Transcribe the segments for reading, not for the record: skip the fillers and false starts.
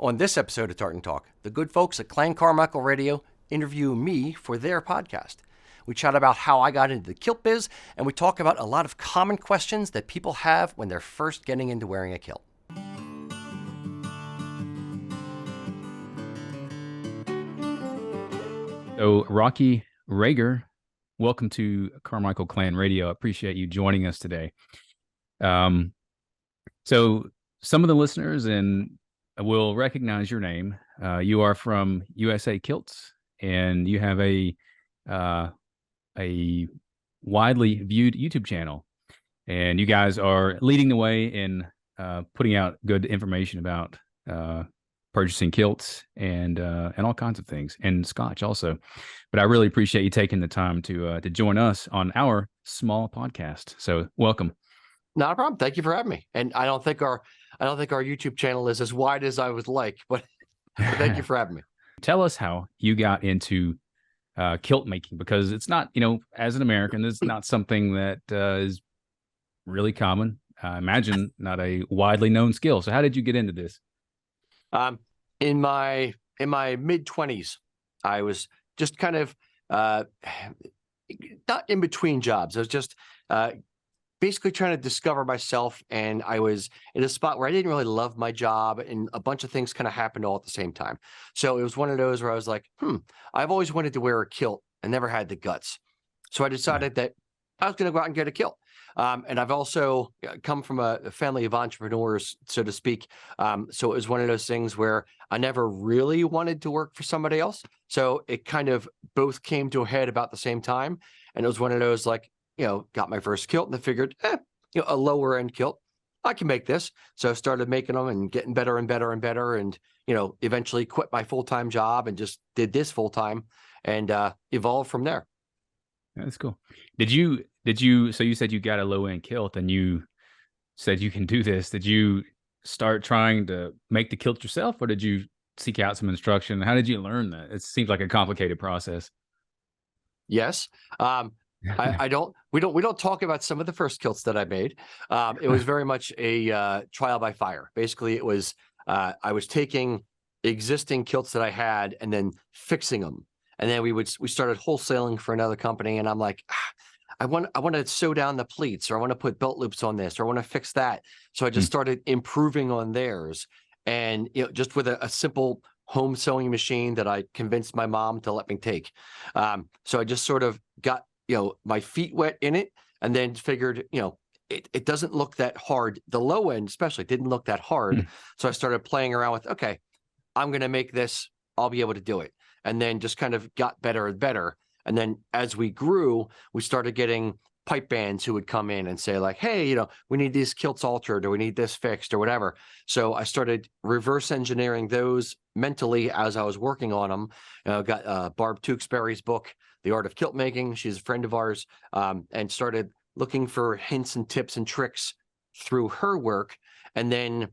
On this episode of Tartan Talk, the good folks at Clan Carmichael Radio interview me for their podcast. We chat about how I got into the kilt biz, and we talk about a lot of common questions that people have when they're first getting into wearing a kilt. So, Rocky Rager, welcome to Carmichael Clan Radio. I appreciate you joining us today. So, some of the listeners will recognize your name. You are from USA Kilts, and you have a widely viewed YouTube channel. And you guys are leading the way in putting out good information about purchasing kilts and all kinds of things, and Scotch also. But I really appreciate you taking the time to join us on our small podcast. So welcome. Not a problem. Thank you for having me. And I don't think our YouTube channel is as wide as I would like, but thank you for having me. Tell us how you got into kilt making, because it's not, as an American, it's not something that is really common. I imagine not a widely known skill. So how did you get into this? In my mid-20s, I was just kind of not in between jobs. I was just basically trying to discover myself, and I was in a spot where I didn't really love my job, and a bunch of things kind of happened all at the same time. So it was one of those where I was like, I've always wanted to wear a kilt and never had the guts. So I decided that I was going to go out and get a kilt. And I've also come from a family of entrepreneurs, so to speak. So it was one of those things where I never really wanted to work for somebody else. So it kind of both came to a head about the same time. And it was one of those like, got my first kilt and I figured, a lower end kilt, I can make this. So I started making them and getting better and better and better. And, eventually quit my full-time job and just did this full-time and evolved from there. That's cool. So you said you got a low end kilt and you said you can do this. Did you start trying to make the kilt yourself, or did you seek out some instruction? How did you learn that? It seems like a complicated process. Yes. We don't talk about some of the first kilts that I made. It was very much a trial by fire. Basically, it was I was taking existing kilts that I had and then fixing them. And then we started wholesaling for another company, and I'm like, I want to sew down the pleats, or I want to put belt loops on this, or I want to fix that. So I just started improving on theirs, and just with a simple home sewing machine that I convinced my mom to let me take. So I just sort of got my feet wet in it, and then figured it doesn't look that hard. The low end especially didn't look that hard. So I started playing around with, okay, I'm going to make this. I'll be able to do it. And then just kind of got better and better. And then as we grew, we started getting pipe bands who would come in and say like, hey, we need these kilts altered, or we need this fixed, or whatever. So I started reverse engineering those mentally as I was working on them. Got Barb Tewksbury's book, The Art of Kilt Making. She's a friend of ours, and started looking for hints and tips and tricks through her work. And then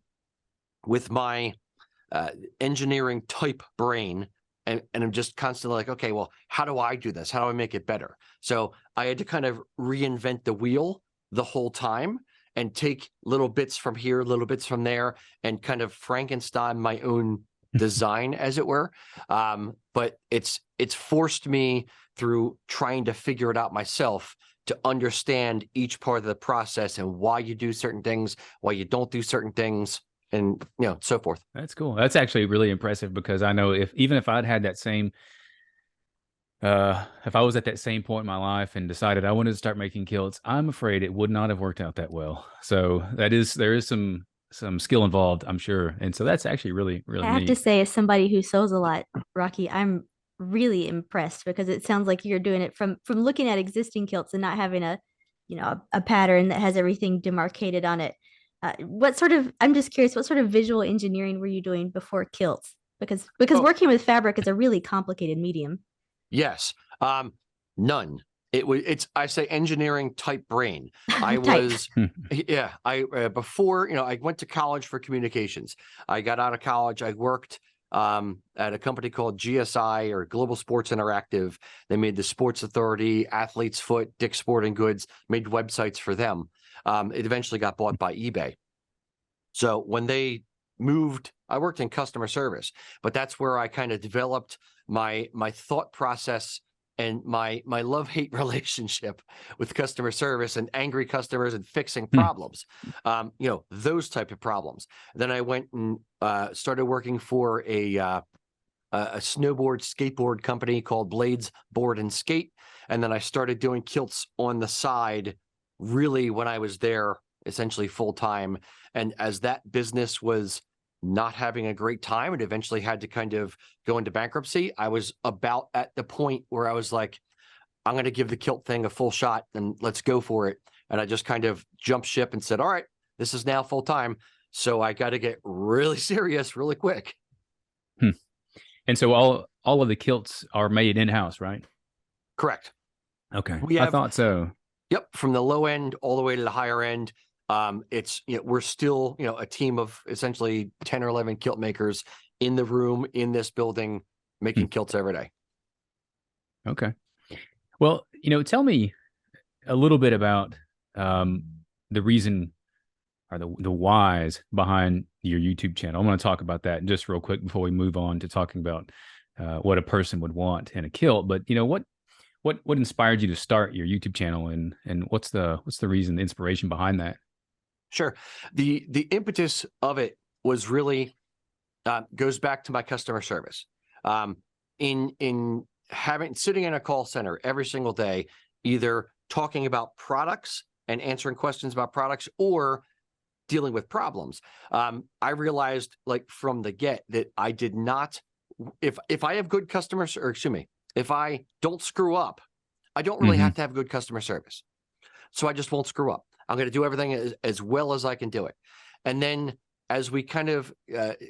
with my engineering type brain, and I'm just constantly like, okay, well, how do I do this? How do I make it better? So I had to kind of reinvent the wheel the whole time and take little bits from here, little bits from there, and kind of Frankenstein my own design, as it were. But it's forced me through trying to figure it out myself to understand each part of the process and why you do certain things, why you don't do certain things, and so forth. That's cool. That's actually really impressive, because I know if I'd had that same, if I was at that same point in my life and decided I wanted to start making kilts, I'm afraid it would not have worked out that well. So there is some skill involved, I'm sure. And so that's actually really, really I have neat. to say, as somebody who sews a lot, Rocky, I'm really impressed, because it sounds like you're doing it from looking at existing kilts and not having a pattern that has everything demarcated on it. I'm just curious, what sort of visual engineering were you doing before kilts? Because working with fabric is a really complicated medium. Yes. None. I say engineering type brain. I before, I went to college for communications. I got out of college. I worked at a company called GSI, or Global Sports Interactive. They made the Sports Authority, Athlete's Foot, Dick's Sporting Goods, made websites for them. It eventually got bought by eBay. So when they I worked in customer service, but that's where I kind of developed my thought process and my love-hate relationship with customer service and angry customers and fixing problems, those type of problems. Then I went and started working for a snowboard skateboard company called Blades Board and Skate. And then I started doing kilts on the side, really when I was there essentially full time. And as that business was not having a great time and eventually had to kind of go into bankruptcy, I was about at the point where I was like, I'm going to give the kilt thing a full shot and let's go for it. And I just kind of jumped ship and said, all right, this is now full time. So I got to get really serious really quick. And so all of the kilts are made in-house, right? Correct. Okay. I thought so. Yep. From the low end all the way to the higher end. It's, we're still, a team of essentially 10 or 11 kilt makers in the room in this building making kilts every day. Okay. Well, tell me a little bit about the reason or the whys behind your YouTube channel. I'm going to talk about that just real quick before we move on to talking about what a person would want in a kilt. But what inspired you to start your YouTube channel, and what's the reason, the inspiration behind that? Sure. The impetus of it was really goes back to my customer service. In sitting in a call center every single day, either talking about products and answering questions about products or dealing with problems. I realized from the get that I did not, if I have good customers, or excuse me, if I don't screw up, I don't really have to have good customer service. So I just won't screw up. I'm going to do everything as well as I can do it. And then as we kind of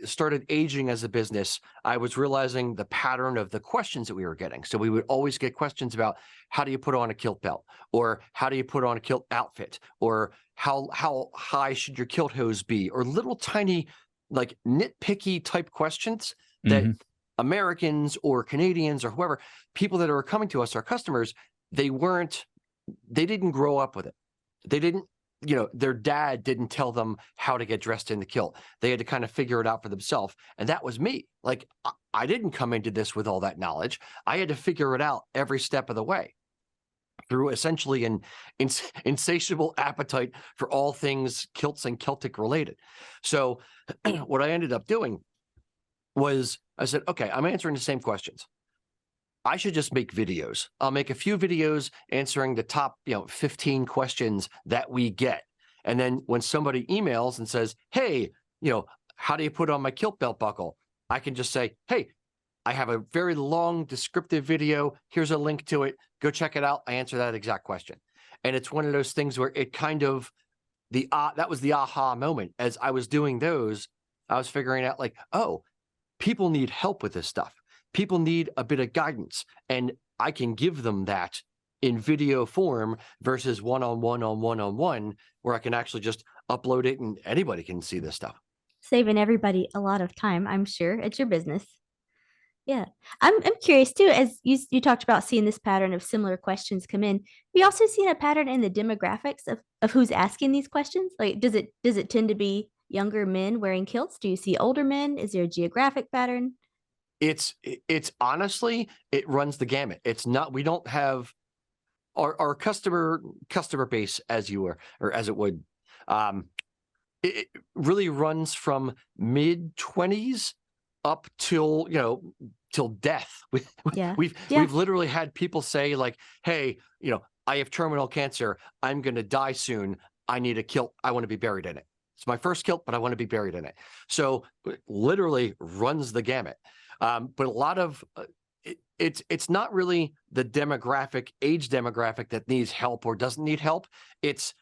started aging as a business, I was realizing the pattern of the questions that we were getting. So we would always get questions about how do you put on a kilt belt, or how do you put on a kilt outfit, or how high should your kilt hose be, or little tiny nitpicky type questions that Americans or Canadians or whoever, people that are coming to us, our customers, they didn't grow up with it. They didn't, their dad didn't tell them how to get dressed in the kilt. They had to kind of figure it out for themselves. And that was me. I didn't come into this with all that knowledge. I had to figure it out every step of the way through essentially an insatiable appetite for all things kilts and Celtic related. So what I ended up doing was I said, okay, I'm answering the same questions. I should just make videos. I'll make a few videos answering the top, 15 questions that we get. And then when somebody emails and says, hey, how do you put on my kilt belt buckle? I can just say, hey, I have a very long descriptive video. Here's a link to it. Go check it out. I answer that exact question. And it's one of those things where it kind of, that was the aha moment. As I was doing those, I was figuring out oh, people need help with this stuff. People need a bit of guidance, and I can give them that in video form versus one-on-one, where I can actually just upload it and anybody can see this stuff. Saving everybody a lot of time, I'm sure. It's your business. Yeah. I'm curious too, as you talked about seeing this pattern of similar questions come in. We also seen a pattern in the demographics of who's asking these questions. Does it tend to be younger men wearing kilts? Do you see older men? Is there a geographic pattern? It's honestly, it runs the gamut. It's not, we don't have our customer base as you were, or as it would. It really runs from mid-20s up till, till death. We've literally had people say hey, I have terminal cancer. I'm going to die soon. I need a kilt. I want to be buried in it. It's my first kilt, but I want to be buried in it. So it literally runs the gamut. But a lot of it's not really the age demographic that needs help or doesn't need help. It's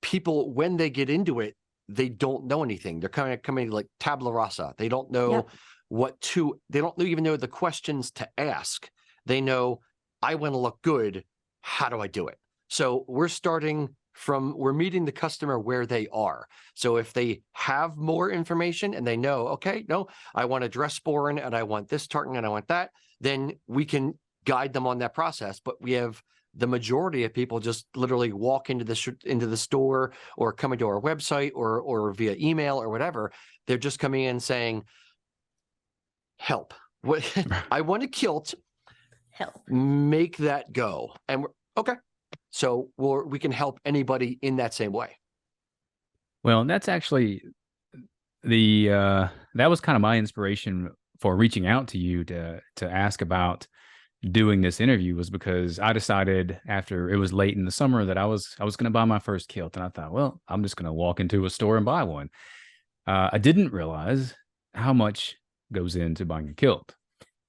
people, when they get into it, they don't know anything. They're kind of coming like tabula rasa. They don't know they don't even know the questions to ask. They know, I want to look good. How do I do it? So we're meeting the customer where they are. So if they have more information and they know, okay, no, I want a dress sporran and I want this tartan and I want that, then we can guide them on that process. But we have the majority of people just literally walk into the store or come into our website or via email or whatever. They're just coming in saying, help. What I want a kilt. Help. Make that go. And we're okay. So we can help anybody in that same way. Well, and that's actually that was kind of my inspiration for reaching out to you to ask about doing this interview, was because I decided after it was late in the summer that I was going to buy my first kilt, and I thought, well, I'm just going to walk into a store and buy one. I didn't realize how much goes into buying a kilt.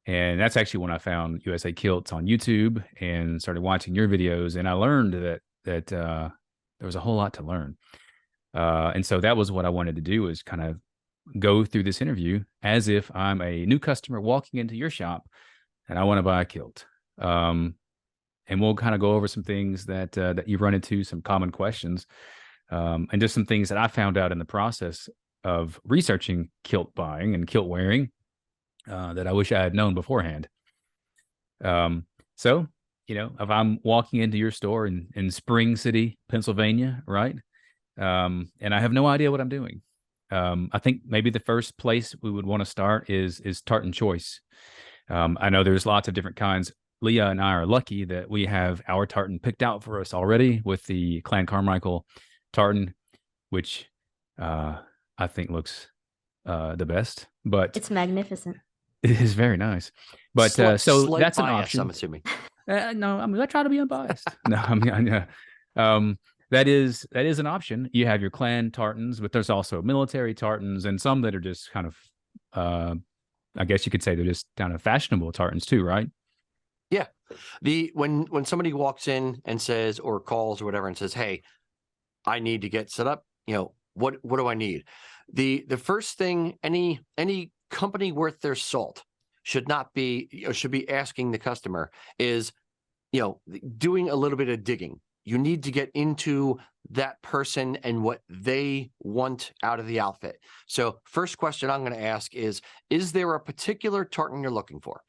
And that's actually when I found USA Kilts on YouTube and started watching your videos. And I learned that there was a whole lot to learn. And so that was what I wanted to do, is kind of go through this interview as if I'm a new customer walking into your shop and I want to buy a kilt. And we'll kind of go over some things that you run into, some common questions, and just some things that I found out in the process of researching kilt buying and kilt wearing that I wish I had known beforehand. So, if I'm walking into your store in Spring City, Pennsylvania, right? And I have no idea what I'm doing. I think maybe the first place we would want to start is tartan choice. I know there's lots of different kinds. Leah and I are lucky that we have our tartan picked out for us already with the Clan Carmichael tartan, which I think looks the best. But It's magnificent. it is very nice. But so Slight that's an bias, option. I'm assuming. No, I mean, I try to be unbiased. No, I mean, that is an option. You have your clan tartans, but there's also military tartans and some that are just kind of, I guess you could say they're just kind of fashionable tartans too, right? Yeah. When somebody walks in and says, or calls or whatever, and says, "Hey, I need to get set up," what do I need? The first thing any company worth their salt should be asking the customer is, doing a little bit of digging. You need to get into that person and what they want out of the outfit. So first question I'm going to ask is there a particular tartan you're looking for?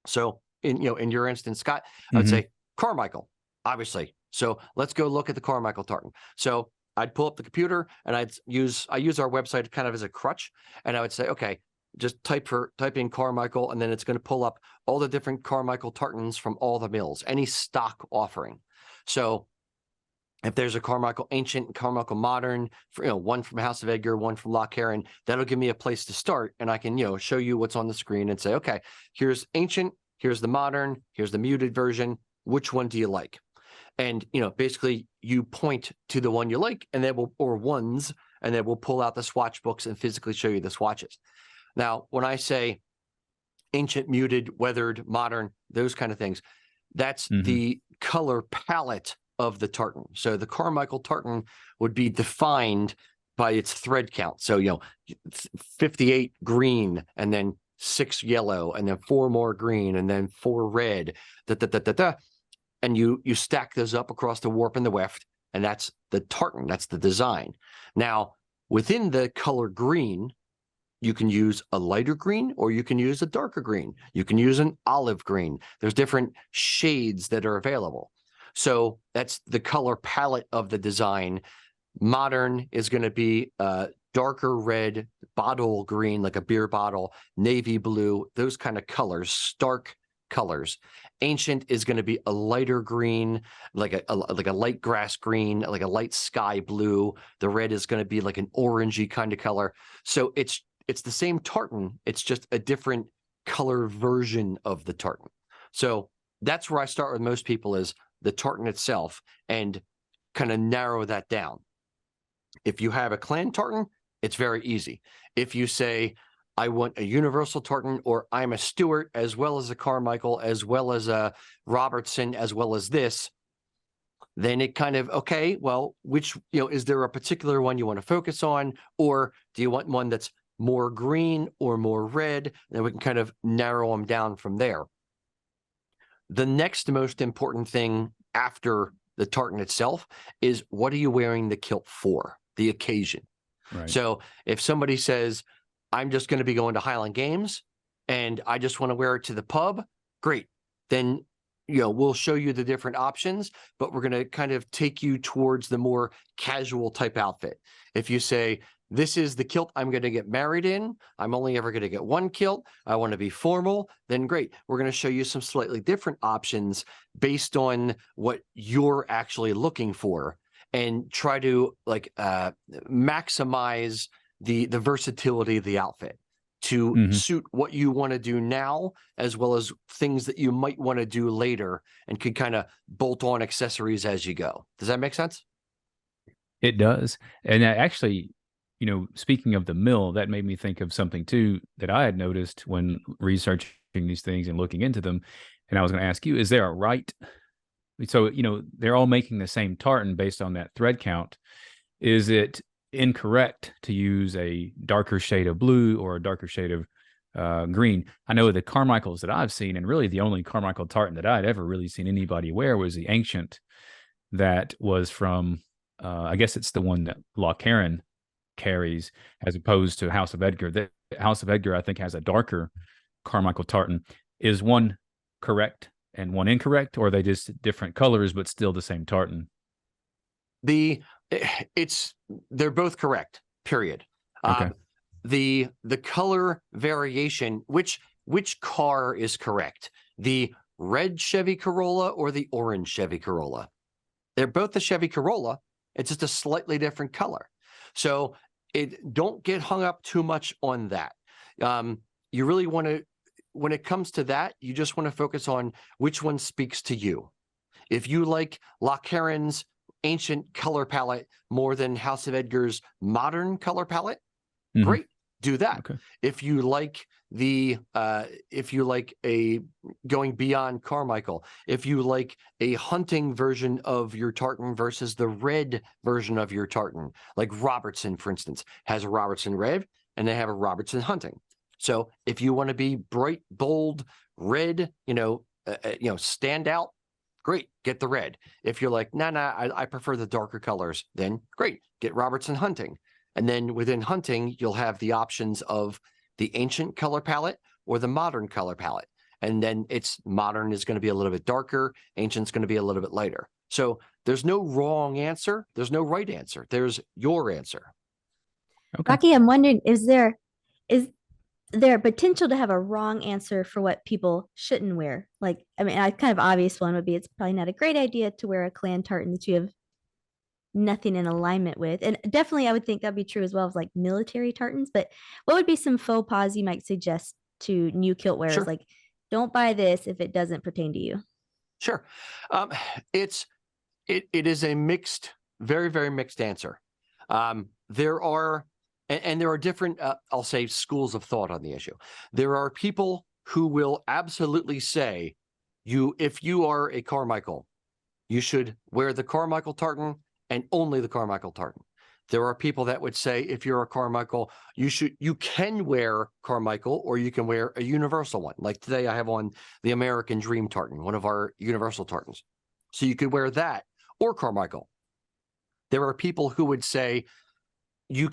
So in your instance, Scott, I would say Carmichael, obviously. So let's go look at the Carmichael tartan. So I'd pull up the computer and I use our website kind of as a crutch. And I would say, okay, just type in Carmichael, and then it's going to pull up all the different Carmichael tartans from all the mills, any stock offering. So if there's a Carmichael Ancient and Carmichael Modern, one from House of Edgar, one from Loch Heron, that'll give me a place to start, and I can show you what's on the screen and say, okay, here's Ancient, here's the Modern, here's the muted version. Which one do you like? And basically you point to the one you like, and then we'll pull out the swatch books and physically show you the swatches. Now, when I say Ancient, muted, weathered, modern, those kind of things, that's the color palette of the tartan. So the Carmichael tartan would be defined by its thread count. So, 58 green, and then 6 yellow, and then 4 more green, and then 4 red, and you stack those up across the warp and the weft, and that's the tartan. That's the design. Now, within the color green, you can use a lighter green or you can use a darker green. You can use an olive green. There's different shades that are available. So that's the color palette of the design. Modern is going to be darker red, bottle green, like a beer bottle, navy blue, those kind of colors, stark colors. Ancient is going to be a lighter green, like a light grass green, like a light sky blue. The red is going to be like an orangey kind of color. So it's the same tartan. It's just a different color version of the tartan. So that's where I start with most people, is the tartan itself, and kind of narrow that down. If you have a clan tartan, it's very easy. If you say, I want a universal tartan, or I'm a Stewart as well as a Carmichael, as well as a Robertson, as well as this, then it kind of, okay, well, which, is there a particular one you want to focus on? Or do you want one that's more green or more red? Then we can kind of narrow them down from there. The next most important thing after the tartan itself is, what are you wearing the kilt for? The occasion. Right. So if somebody says, I'm just going to be going to Highland Games and I just want to wear it to the pub, great. Then we'll show you the different options, but we're going to kind of take you towards the more casual type outfit. If you say, this is the kilt I'm going to get married in, I'm only ever going to get one kilt, I want to be formal, then great. We're going to show you some slightly different options based on what you're actually looking for, and try to like maximize the versatility of the outfit to suit what you want to do now, as well as things that you might want to do later, and could kind of bolt on accessories as you go. Does that make sense? It does. And actually, speaking of the mill, that made me think of something too that I had noticed when researching these things and looking into them. And I was going to ask you, is there a right? So, they're all making the same tartan based on that thread count. Is it incorrect to use a darker shade of blue or a darker shade of green? I know the Carmichaels that I've seen, and really the only Carmichael tartan that I'd ever really seen anybody wear was the ancient that was from, I guess it's the one that Lochcarron carries, as opposed to House of Edgar. The House of Edgar, I think, has a darker Carmichael tartan. Is one correct and one incorrect, or are they just different colors but still the same tartan? They're both correct, period. Okay. The color variation, which car is correct? The red Chevy Corolla or the orange Chevy Corolla? They're both the Chevy Corolla. It's just a slightly different color. So don't get hung up too much on that. You really want to, when it comes to that, you just want to focus on which one speaks to you. If you like Lochcarron's ancient color palette more than House of Edgar's modern color palette, great, do that. Okay. If you like a going beyond Carmichael, if you like a hunting version of your tartan versus the red version of your tartan, like Robertson, for instance, has a Robertson red and they have a Robertson hunting. So if you want to be bright, bold, red, stand out, great, get the red. If you're like, I prefer the darker colors, then great, get Robertson hunting. And then within hunting, you'll have the options of the ancient color palette or the modern color palette. And then modern is going to be a little bit darker, ancient's going to be a little bit lighter. So there's no wrong answer. There's no right answer. There's your answer. Okay. Rocky, I'm wondering, is there potential to have a wrong answer for what people shouldn't wear? Like, I mean, a kind of obvious one would be, it's probably not a great idea to wear a clan tartan that you have nothing in alignment with. And definitely I would think that'd be true as well as like military tartans. But what would be some faux pas you might suggest to new kilt wearers? Sure. Like, don't buy this if it doesn't pertain to you. Sure. It is a mixed, very, very mixed answer. There are different, I'll say, schools of thought on the issue. There are people who will absolutely say, if you are a Carmichael, you should wear the Carmichael tartan and only the Carmichael tartan. There are people that would say, if you're a Carmichael, you can wear Carmichael, or you can wear a universal one. Like today I have on the American Dream tartan, one of our universal tartans. So you could wear that or Carmichael. There are people who would say you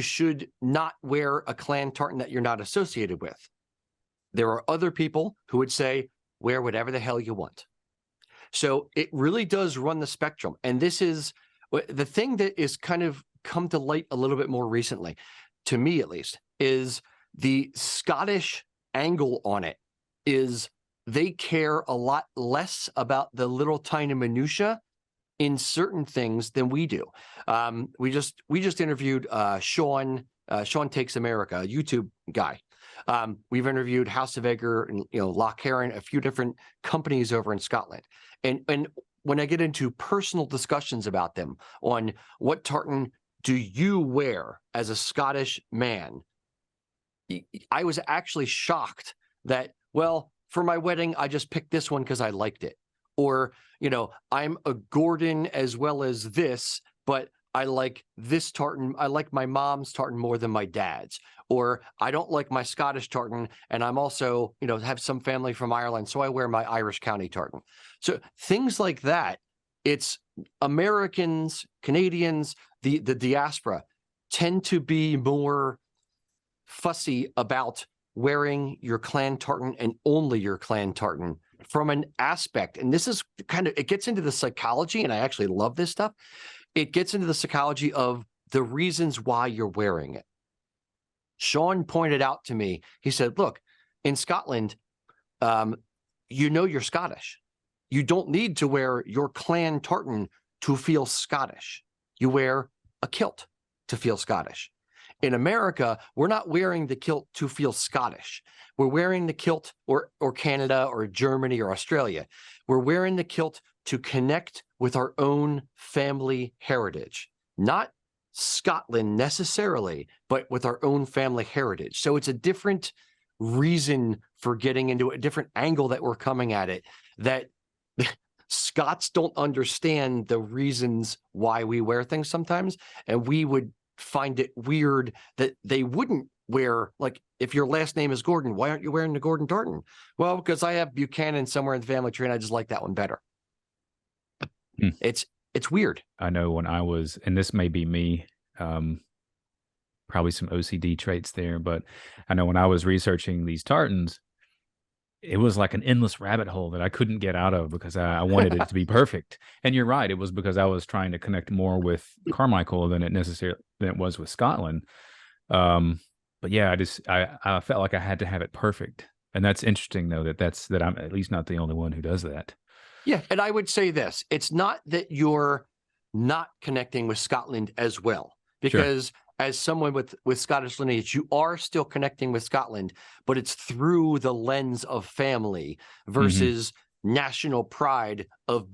should not wear a clan tartan that you're not associated with. There are other people who would say, wear whatever the hell you want. So it really does run the spectrum. And this is the thing that is kind of come to light a little bit more recently, to me at least, is the Scottish angle on it. Is they care a lot less about the little tiny minutia in certain things than we do. We just interviewed Sean Takes America, a YouTube guy. We've interviewed House of Edgar and Lochcarron, a few different companies over in Scotland. And when I get into personal discussions about them on what tartan do you wear as a Scottish man, I was actually shocked that, well, for my wedding, I just picked this one because I liked it. Or, I'm a Gordon as well as this, but I like this tartan. I like my mom's tartan more than my dad's. Or I don't like my Scottish tartan, and I'm also, have some family from Ireland, so I wear my Irish county tartan. So things like that. It's Americans, Canadians, the diaspora tend to be more fussy about wearing your clan tartan and only your clan tartan from an aspect, and this is kind of, it gets into the psychology, and I actually love this stuff. It gets into the psychology of the reasons why you're wearing it. Sean pointed out to me, he said, look, in Scotland, you're Scottish. You don't need to wear your clan tartan to feel Scottish. You wear a kilt to feel Scottish. In America, we're not wearing the kilt to feel Scottish. We're wearing the kilt, or Canada or Germany or Australia. We're wearing the kilt to connect with our own family heritage, not Scotland necessarily, but with our own family heritage. So it's a different reason for getting into a different angle that we're coming at it, that Scots don't understand the reasons why we wear things sometimes, and we would find it weird that they wouldn't wear, like, if your last name is Gordon, why aren't you wearing the Gordon tartan? Well, because I have Buchanan somewhere in the family tree and I just like that one better. It's weird. I know when I was, and this may be me, probably some OCD traits there, but I know when I was researching these tartans, it was like an endless rabbit hole that I couldn't get out of because I wanted it to be perfect. And you're right. It was because I was trying to connect more with Carmichael than it was with Scotland. But yeah, I felt like I had to have it perfect. And that's interesting though, that I'm at least not the only one who does that. Yeah. And I would say this, it's not that you're not connecting with Scotland as well, because as someone with Scottish lineage, you are still connecting with Scotland, but it's through the lens of family versus national pride of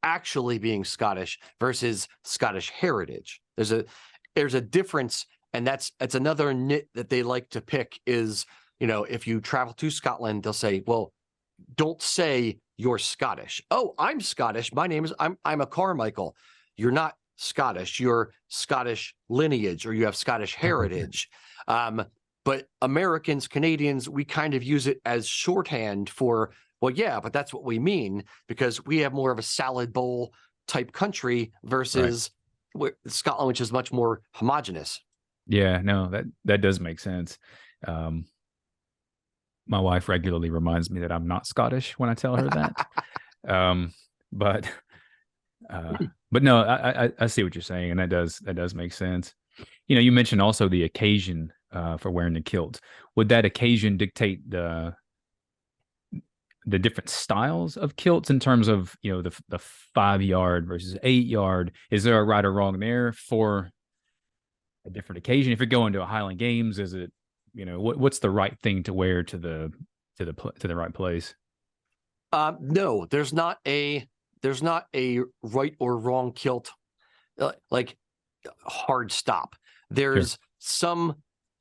actually being Scottish versus Scottish heritage. There's a difference, and that's another nit that they like to pick is, if you travel to Scotland, they'll say, well, don't say you're Scottish. Oh, I'm Scottish. My name is I'm a Carmichael. You're not Scottish. You're Scottish lineage, or you have Scottish heritage. But Americans, Canadians, we kind of use it as shorthand for, well, yeah, but that's what we mean, because we have more of a salad bowl type country versus Scotland, which is much more homogenous. Yeah, no, that does make sense. My wife regularly reminds me that I'm not Scottish when I tell her that. But no, I see what you're saying, and that does make sense. You mentioned also the occasion for wearing the kilt. Would that occasion dictate the different styles of kilts in terms of the 5 yard versus 8 yard? Is there a right or wrong there for a different occasion? If you're going to a Highland Games, is it what's the right thing to wear to the right place? No, there's not a right or wrong kilt, like hard stop. There's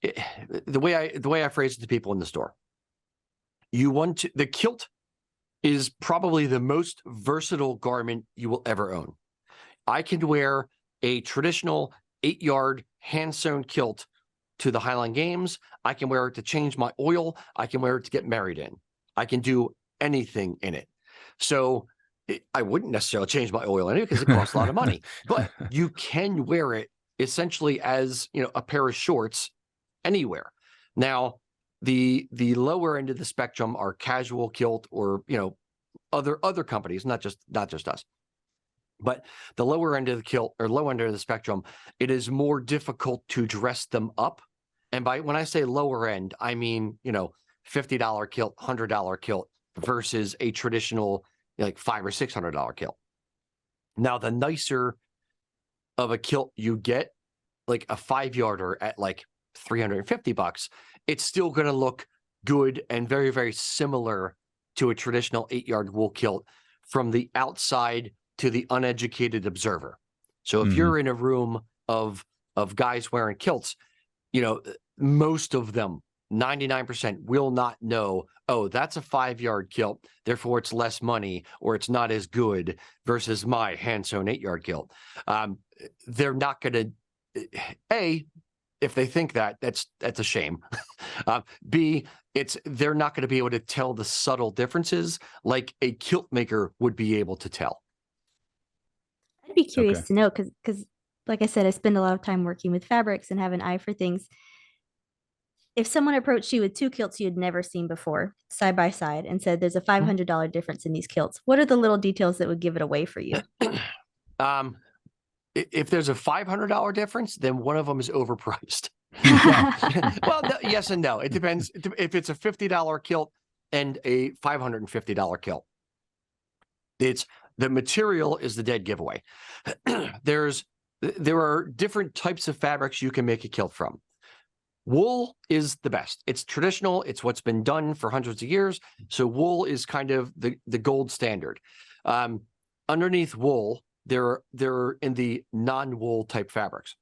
the way I phrase it to people in the store. The kilt is probably the most versatile garment you will ever own. I can wear a traditional 8 yard hand sewn kilt to the Highland Games. I can wear it to change my oil. I can wear it to get married in. I can do anything in it. So I wouldn't necessarily change my oil in it because it costs a lot of money, but you can wear it essentially as a pair of shorts anywhere. Now, the lower end of the spectrum are casual kilt, or other companies, not just us. But the lower end of the kilt, or low end of the spectrum, it is more difficult to dress them up. And when I say lower end, I mean, $50 kilt, $100 kilt versus a traditional like $500 or $600 kilt. Now, the nicer of a kilt you get, like a 5 yarder at like $350, it's still going to look good and very, very similar to a traditional 8 yard wool kilt from the outside to the uneducated observer. So if you're in a room of guys wearing kilts, most of them, 99%, will not know, oh, that's a 5 yard kilt, therefore it's less money, or it's not as good versus my hand sewn 8 yard kilt. They're not going to, if they think that's a shame. B, they're not going to be able to tell the subtle differences like a kilt maker would be able to tell. I'd be curious to know, because like I said, I spend a lot of time working with fabrics and have an eye for things. if someone approached you with two kilts you had never seen before, side by side, and said there's a $500 difference in these kilts, what are the little details that would give it away for you? If there's a $500 difference, then one of them is overpriced. Well, no, yes and no. It depends. If it's a $50 kilt and a $550 kilt, it's the material is the dead giveaway. There are different types of fabrics you can make a kilt from. Wool is the best. It's traditional. It's what's been done for hundreds of years. So wool is kind of the gold standard. Underneath wool, there are in the non-wool type fabrics.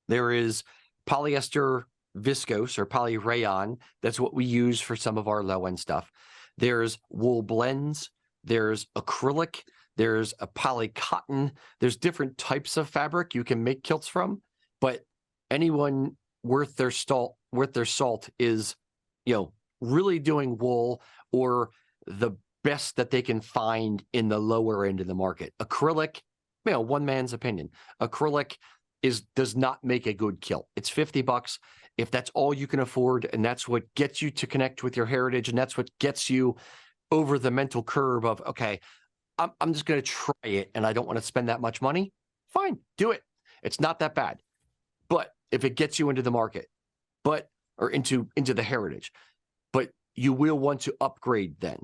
There is polyester viscose or polyrayon. That's what we use for some of our low-end stuff. There's wool blends. There's acrylic. There's a polycotton. There's different types of fabric you can make kilts from. But anyone worth their salt is, really doing wool or the best that they can find in the lower end of the market. Acrylic, one man's opinion. Acrylic does not make a good kilt. It's $50. If that's all you can afford, and that's what gets you to connect with your heritage, and that's what gets you over the mental curve of, okay, I'm just going to try it, and I don't want to spend that much money, fine, do it. It's not that bad. But if it gets you into the market, or into the heritage, but you will want to upgrade then.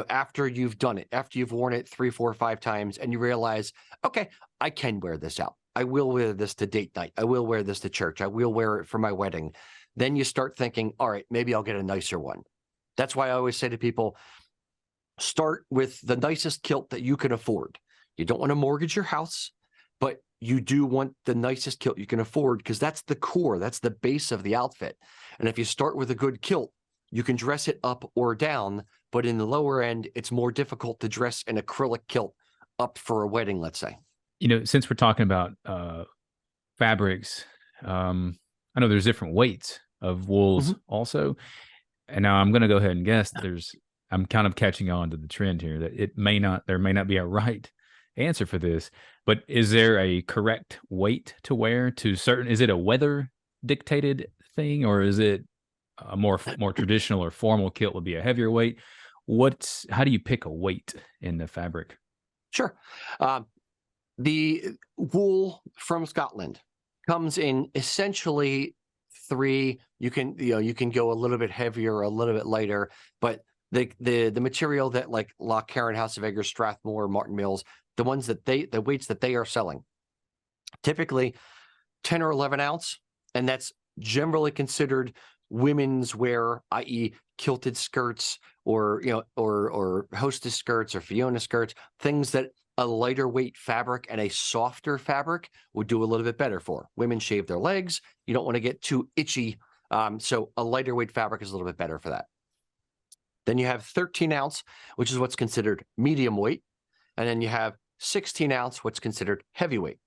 After you've done it, after you've worn it 3, 4, 5 times, and you realize, okay, I can wear this out. I will wear this to date night. I will wear this to church. I will wear it for my wedding. Then you start thinking, all right, maybe I'll get a nicer one. That's why I always say to people, start with the nicest kilt that you can afford. You don't want to mortgage your house, but you do want the nicest kilt you can afford because that's the core. That's the base of the outfit. And if you start with a good kilt, you can dress it up or down, but in the lower end, it's more difficult to dress an acrylic kilt up for a wedding, let's say. Since we're talking about fabrics, I know there's different weights of wools also. And now I'm going to go ahead and guess I'm kind of catching on to the trend here that there may not be a right answer for this, but is there a correct weight to wear is it a weather dictated thing, or is it a more traditional or formal kilt would be a heavier weight? How do you pick a weight in the fabric? Sure. The wool from Scotland comes in essentially 3. You can go a little bit heavier, a little bit lighter, but the material that like Loch Carron, House of Eggers, Strathmore, Martin Mills, the weights that they are selling, typically 10 or 11 ounce, and that's generally considered women's wear, i.e. kilted skirts or hostess skirts or Fiona skirts, things that a lighter weight fabric and a softer fabric would do a little bit better for. Women shave their legs. You don't want to get too itchy. So a lighter weight fabric is a little bit better for that. Then you have 13 ounce, which is what's considered medium weight. And then you have 16 ounce, what's considered heavyweight.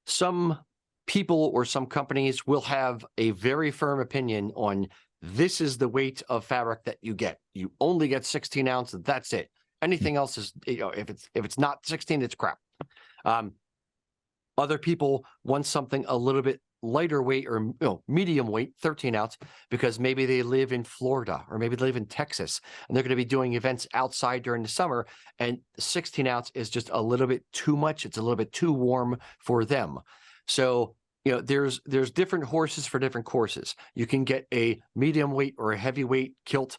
Some people or some companies will have a very firm opinion on this is the weight of fabric that you get. You only get 16 ounce. That's it. Anything else is, if it's not 16, it's crap. Other people want something a little bit lighter weight or medium weight, 13 ounce, because maybe they live in Florida or maybe they live in Texas and they're going to be doing events outside during the summer, and 16 ounce is just a little bit too much. It's a little bit too warm for them. So there's different horses for different courses. You can get a medium weight or a heavyweight kilt.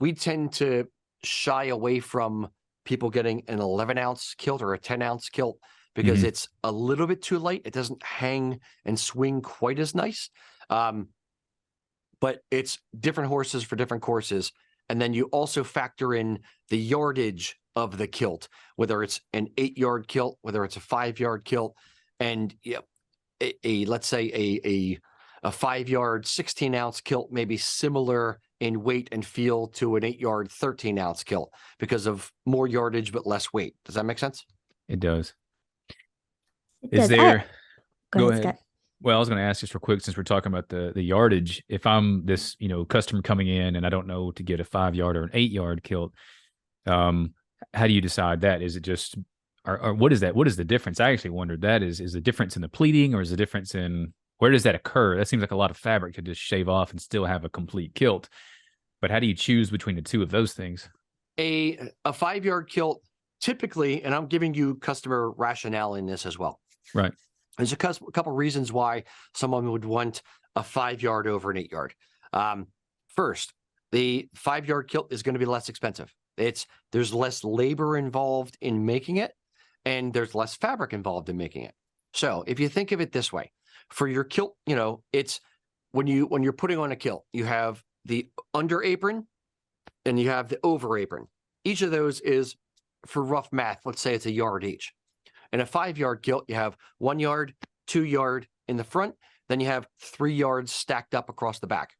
We tend to shy away from people getting an 11 ounce kilt or a 10 ounce kilt because it's a little bit too light. It doesn't hang and swing quite as nice. But it's different horses for different courses. And then you also factor in the yardage of the kilt, whether it's an 8-yard kilt, whether it's a 5-yard kilt, and let's say a 5-yard 16 ounce kilt may be similar in weight and feel to an 8-yard 13 ounce kilt because of more yardage but less weight. Does that make sense? It does. Go ahead, Scott. Well, I was going to ask just real quick, since we're talking about the yardage, if I'm this customer coming in and I don't know to get a 5-yard or an 8-yard kilt, how do you decide that? Is it just or what is that? What is the difference? I actually wondered that. Is the difference in the pleating, or is the difference in where does that occur? That seems like a lot of fabric to just shave off and still have a complete kilt. But how do you choose between the two of those things? A 5-yard kilt typically, and I'm giving you customer rationale in this as well. Right. There's a couple reasons why someone would want a 5-yard over an 8-yard. First, the 5-yard kilt is going to be less expensive. There's less labor involved in making it, and there's less fabric involved in making it. So if you think of it this way, for your kilt, it's when you're putting on a kilt, you have the under apron and you have the over apron. Each of those is, for rough math, let's say it's a yard each. In a 5-yard kilt, you have 1 yard, 2 yard in the front, then you have 3 yards stacked up across the back.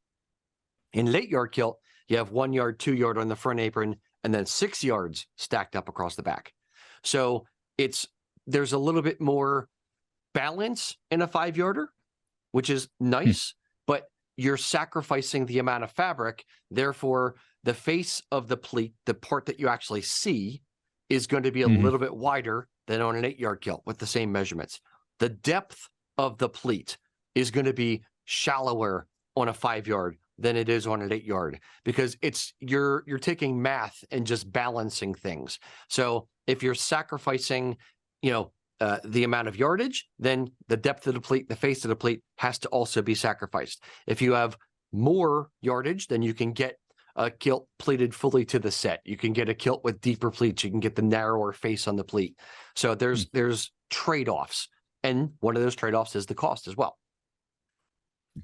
In an 8-yard kilt, you have 1 yard, 2 yard on the front apron, and then 6 yards stacked up across the back. So there's a little bit more balance in a 5-yarder, which is nice, but you're sacrificing the amount of fabric. Therefore, the face of the pleat, the part that you actually see, is going to be a little bit wider than on an 8-yard kilt with the same measurements. The depth of the pleat is going to be shallower on a 5-yard than it is on an 8-yard, because you're taking math and just balancing things. So if you're sacrificing, the amount of yardage, then the depth of the pleat, the face of the pleat, has to also be sacrificed. If you have more yardage, then you can get a kilt pleated fully to the set. You can get a kilt with deeper pleats. You can get the narrower face on the pleat. So there's trade-offs, and one of those trade-offs is the cost as well.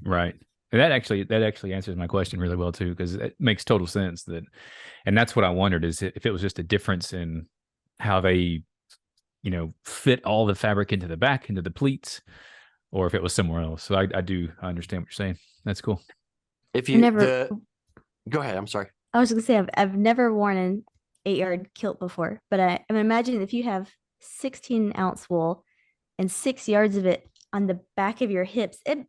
Right. And that actually answers my question really well too, because it makes total sense. And that's what I wondered, is if it was just a difference in how they fit all the fabric into the pleats, or if it was somewhere else. So I understand what you're saying. That's cool. If you go ahead, I'm sorry. I was going to say, I've never worn an 8-yard kilt before, but I'm imagining if you have 16-ounce wool and 6 yards of it on the back of your hips, it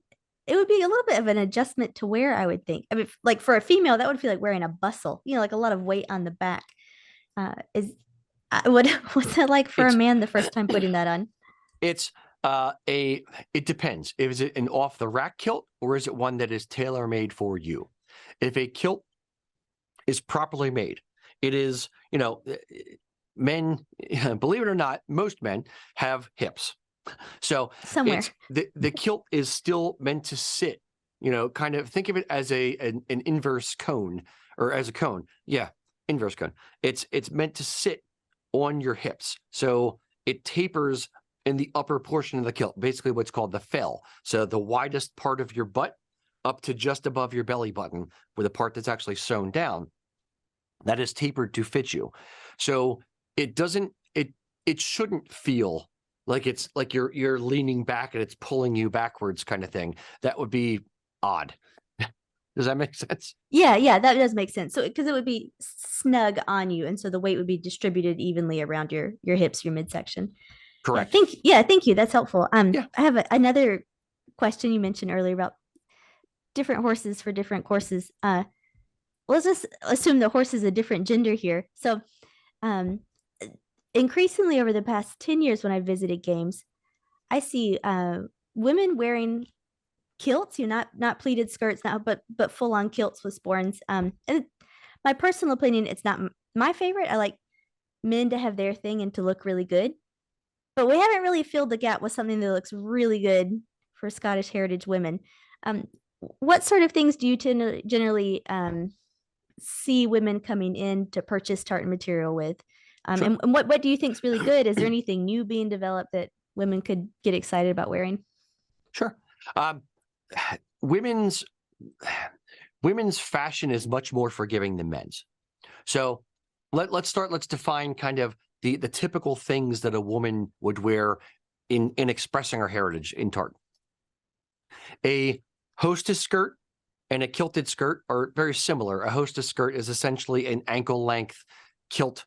would be a little bit of an adjustment to wear, I would think. I mean, like for a female, that would feel like wearing a bustle, like a lot of weight on the back. What's that like for a man the first time putting that on? It depends. Is it an off the rack kilt, or is it one that is tailor made for you? If a kilt is properly made, it is, men, believe it or not, most men have hips. So somewhere the kilt is still meant to sit, kind of think of it as an inverse cone, or as a cone. Yeah, inverse cone. It's meant to sit on your hips. So it tapers in the upper portion of the kilt, basically what's called the fell. So the widest part of your butt up to just above your belly button, with a part that's actually sewn down, that is tapered to fit you. So it shouldn't feel like it's like you're leaning back and it's pulling you backwards kind of thing. That would be odd. Does that make sense? Yeah, that does make sense. So because it would be snug on you, and so the weight would be distributed evenly around your hips, your midsection. Correct. Thank you. That's helpful. Yeah. I have another question you mentioned earlier about different horses for different courses. Let's just assume the horse is a different gender here. So increasingly over the past 10 years when I visited games, I see women wearing kilts, not pleated skirts now, but full-on kilts with sporrans. And my personal opinion, it's not my favorite. I like men to have their thing and to look really good. But we haven't really filled the gap with something that looks really good for Scottish heritage women. What sort of things do you generally see women coming in to purchase tartan material with? Sure. And what do you think is really good? Is there anything new being developed that women could get excited about wearing? Sure. Women's fashion is much more forgiving than men's. So let's define kind of the typical things that a woman would wear in expressing her heritage in tartan. A hostess skirt and a kilted skirt are very similar. A hostess skirt is essentially an ankle length kilt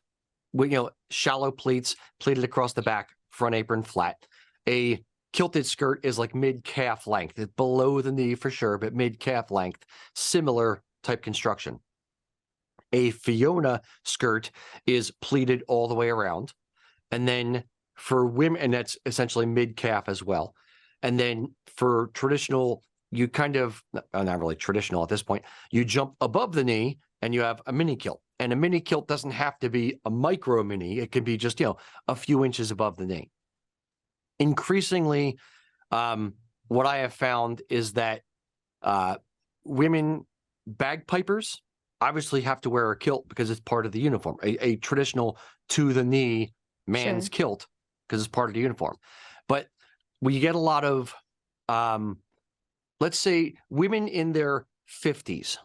with shallow pleats pleated across the back, front apron flat. A kilted skirt is like mid-calf length. It's below the knee for sure, but mid-calf length, similar type construction. A Fiona skirt is pleated all the way around. And then for women, and that's essentially mid-calf as well. And then for traditional, you kind of, not really traditional at this point, you jump above the knee and you have a mini kilt. And a mini kilt doesn't have to be a micro mini. It can be just, a few inches above the knee. Increasingly, what I have found is that women bagpipers obviously have to wear a kilt because it's part of the uniform, a traditional to the knee man's kilt because it's part of the uniform. But we get a lot of, let's say, women in their 50s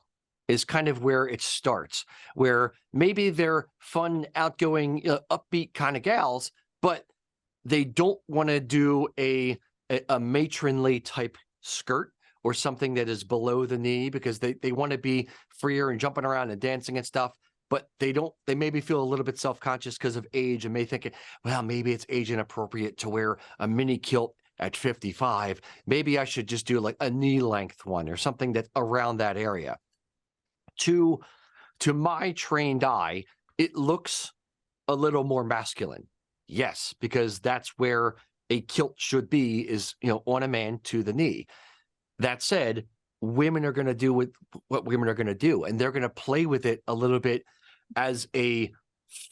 is kind of where it starts, where maybe they're fun, outgoing, upbeat kind of gals, but they don't want to do a matronly type skirt or something that is below the knee because they want to be freer and jumping around and dancing and stuff, but they maybe feel a little bit self-conscious because of age and may think, well, maybe it's age inappropriate to wear a mini kilt at 55. Maybe I should just do like a knee length one or something that's around that area. To my trained eye, it looks a little more masculine. Yes, because that's where a kilt should be, is, on a man to the knee. That said, women are going to do what women are going to do, and they're going to play with it a little bit as a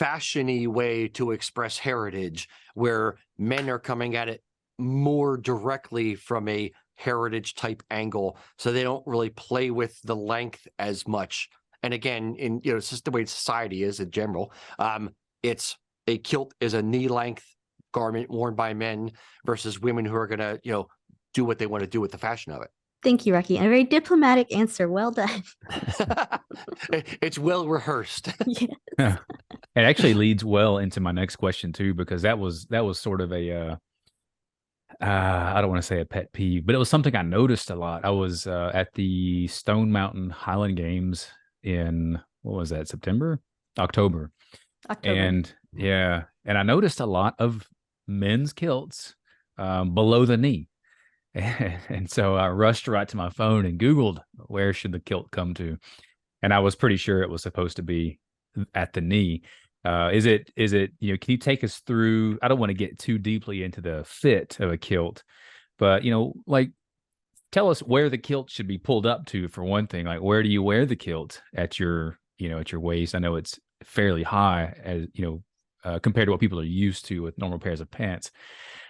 fashiony way to express heritage, where men are coming at it more directly from a heritage type angle, so they don't really play with the length as much. And again, it's just the way society is in general. It's a kilt is a knee length garment worn by men versus women who are going to, do what they want to do with the fashion of it. Thank you, Rocky. And a very diplomatic answer. Well done. It's well rehearsed. Yes. It actually leads well into my next question too, because that was sort of a I don't want to say a pet peeve, but it was something I noticed a lot. I was at the Stone Mountain Highland Games in, what was that, October. And I noticed a lot of men's kilts below the knee. And so I rushed right to my phone and Googled, where should the kilt come to? And I was pretty sure it was supposed to be at the knee. Is it, can you take us through, I don't want to get too deeply into the fit of a kilt, but, tell us where the kilt should be pulled up to, for one thing. Like, where do you wear the kilt at your waist? I know it's fairly high, as compared to what people are used to with normal pairs of pants.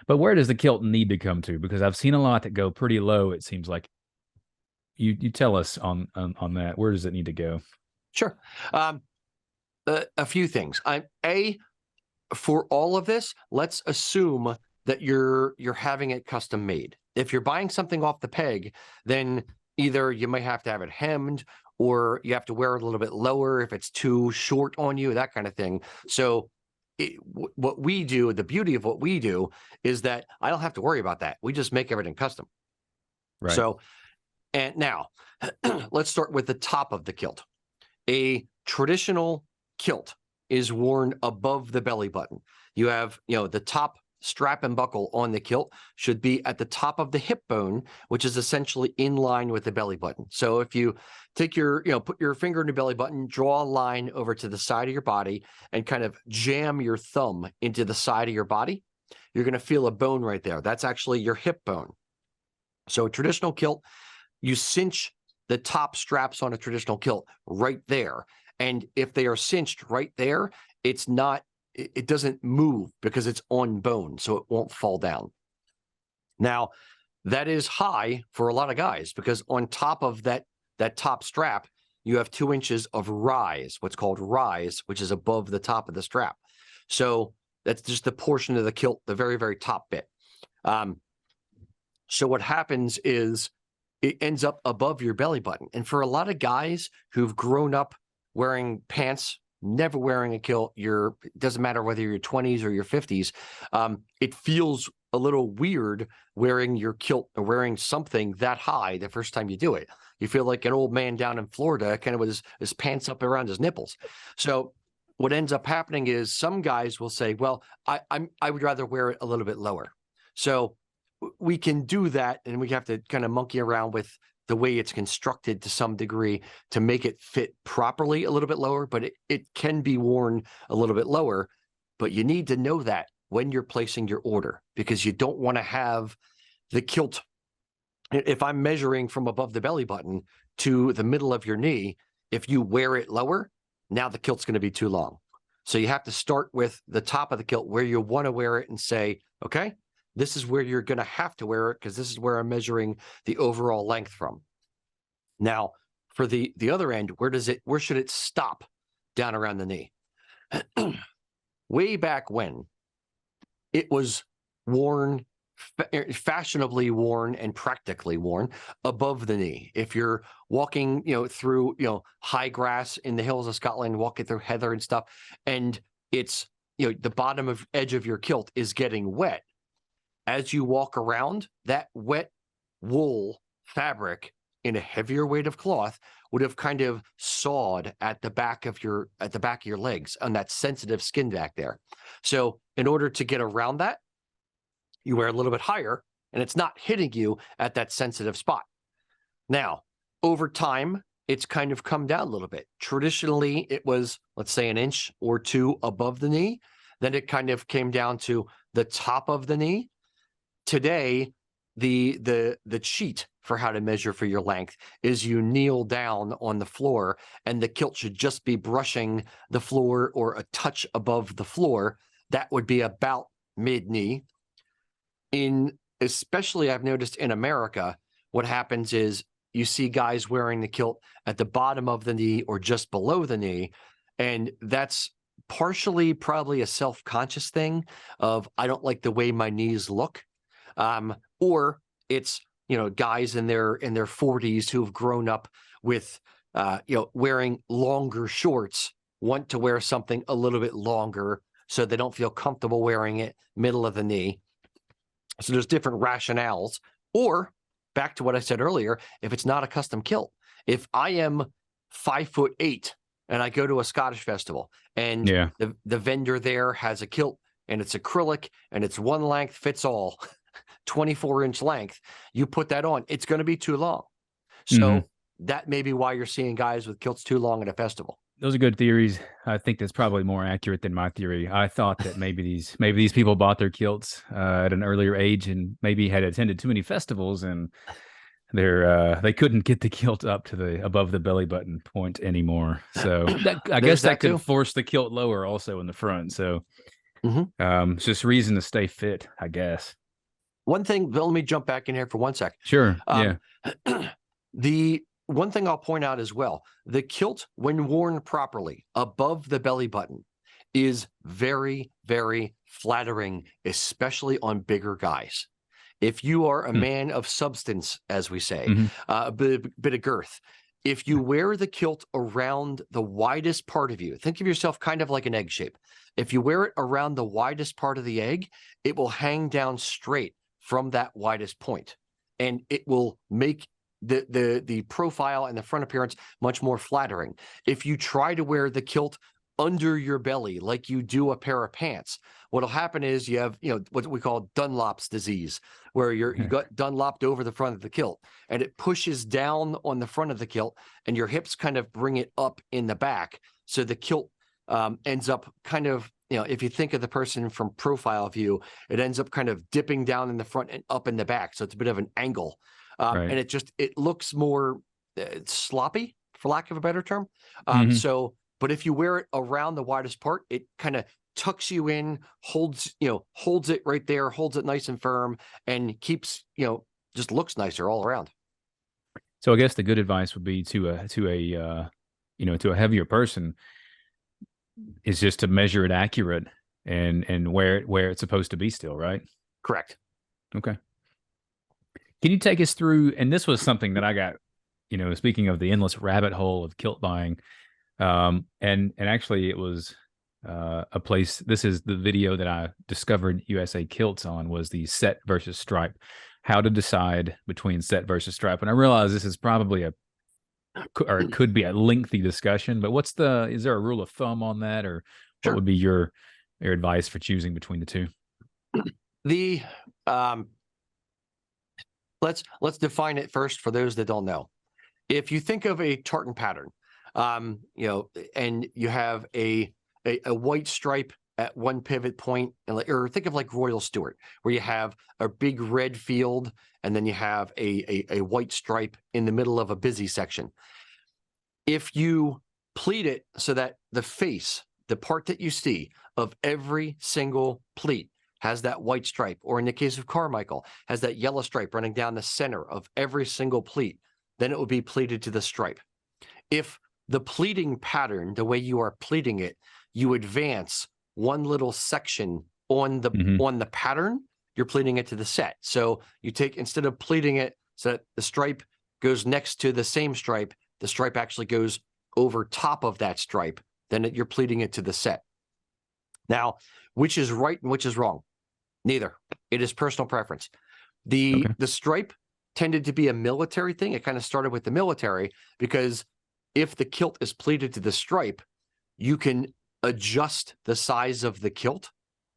But where does the kilt need to come to? Because I've seen a lot that go pretty low, it seems like. You tell us on that. Where does it need to go? Sure. A few things. For all of this, let's assume that you're having it custom made. If you're buying something off the peg, then either you might have to have it hemmed, or you have to wear it a little bit lower if it's too short on you, that kind of thing. So what we do, the beauty of what we do, is that I don't have to worry about that. We just make everything custom. Right. So, and now let's start with the top of the kilt. A traditional kilt is worn above the belly button. You have, the top strap and buckle on the kilt should be at the top of the hip bone, which is essentially in line with the belly button. So if you take put your finger in the belly button, draw a line over to the side of your body and kind of jam your thumb into the side of your body, you're going to feel a bone right there. That's actually your hip bone. So a traditional kilt, you cinch the top straps on a traditional kilt right there. And if they are cinched right there, it doesn't move because it's on bone, so it won't fall down. Now, that is high for a lot of guys, because on top of that top strap, you have 2 inches of rise, what's called rise, which is above the top of the strap. So that's just the portion of the kilt, the very, very top bit. So what happens is it ends up above your belly button. And for a lot of guys who've grown up wearing pants, never wearing a kilt, it doesn't matter whether you're 20s or your 50s, it feels a little weird wearing your kilt or wearing something that high the first time you do it. You feel like an old man down in Florida, kind of with his pants up around his nipples. So what ends up happening is some guys will say, well, I would rather wear it a little bit lower. So we can do that, and we have to kind of monkey around with the way it's constructed to some degree to make it fit properly a little bit lower, but it can be worn a little bit lower. But you need to know that when you're placing your order, because you don't want to have the kilt, if I'm measuring from above the belly button to the middle of your knee, if you wear it lower, now the kilt's going to be too long. So you have to start with the top of the kilt where you want to wear it and say, okay, this is where you're going to have to wear it because this is where I'm measuring the overall length from. Now, for the other end, where should it stop down around the knee? Way back when, it was worn, fashionably worn and practically worn above the knee. If you're walking, through, high grass in the hills of Scotland, walking through heather and stuff, and it's, the bottom of edge of your kilt is getting wet. As you walk around, that wet wool fabric in a heavier weight of cloth would have kind of sawed at the back of your legs on that sensitive skin back there. So in order to get around that, you wear a little bit higher and it's not hitting you at that sensitive spot. Now, over time, it's kind of come down a little bit. Traditionally, it was, let's say, 1 inch or 2 above the knee. Then it kind of came down to the top of the knee. Today, the cheat for how to measure for your length is you kneel down on the floor and the kilt should just be brushing the floor or a touch above the floor. That would be about mid-knee. Especially I've noticed in America, what happens is you see guys wearing the kilt at the bottom of the knee or just below the knee. And that's partially probably a self-conscious thing of, I don't like the way my knees look. Or it's, guys in their 40s who've grown up with, wearing longer shorts, want to wear something a little bit longer so they don't feel comfortable wearing it middle of the knee. So there's different rationales. Or back to what I said earlier, if it's not a custom kilt, if I am 5'8" and I go to a Scottish festival and the vendor there has a kilt and it's acrylic and it's one length fits all, 24-inch length, you put that on, it's going to be too long. So that may be why you're seeing guys with kilts too long at a festival. Those are good theories. I think that's probably more accurate than my theory. I thought that maybe these people bought their kilts at an earlier age and maybe had attended too many festivals and they couldn't get the kilt up to the above the belly button point anymore. So I guess that could force the kilt lower also in the front. So it's just reason to stay fit, I guess. One thing, Bill, let me jump back in here for 1 sec. Sure. The one thing I'll point out as well, the kilt, when worn properly above the belly button, is very, very flattering, especially on bigger guys. If you are a man of substance, as we say, a bit of girth, if you wear the kilt around the widest part of you, think of yourself kind of like an egg shape. If you wear it around the widest part of the egg, it will hang down straight from that widest point, and it will make the profile and the front appearance much more flattering. If you try to wear the kilt under your belly like you do a pair of pants, what'll happen is you have, what we call Dunlop's disease, where you got Dunlopped over the front of the kilt and it pushes down on the front of the kilt and your hips kind of bring it up in the back. So the kilt ends up kind of, if you think of the person from profile view, it ends up kind of dipping down in the front and up in the back. So it's a bit of an angle. And it looks more sloppy, for lack of a better term. But if you wear it around the widest part, it kind of tucks you in, holds it right there, holds it nice and firm, and keeps, just looks nicer all around. So I guess the good advice would be to a heavier person is just to measure it accurate and where it's supposed to be still, right? Correct. Okay. Can you take us through, and this was something that I got, speaking of the endless rabbit hole of kilt buying, and actually it was a place, this is the video that I discovered USA Kilts on, was the set versus stripe, how to decide between set versus stripe. And I realize this is probably it could be a lengthy discussion, but is there a rule of thumb on that, or what would be your advice for choosing between the two? Let's define it first for those that don't know. If you think of a tartan pattern, and you have a white stripe at one pivot point, and or think of like Royal Stewart, where you have a big red field and then you have a white stripe in the middle of a busy section. If you pleat it so that the face, the part that you see of every single pleat has that white stripe, or in the case of Carmichael, has that yellow stripe running down the center of every single pleat, then it would be pleated to the stripe. If the pleating pattern, the way you are pleating it, you advance one little section on the pattern, you're pleating it to the set. So you take, instead of pleating it so that the stripe goes next to the same stripe, the stripe actually goes over top of that stripe, then you're pleating it to the set. Now, which is right and which is wrong? Neither. It is personal preference. The stripe tended to be a military thing. It kind of started with the military, because if the kilt is pleated to the stripe, you can adjust the size of the kilt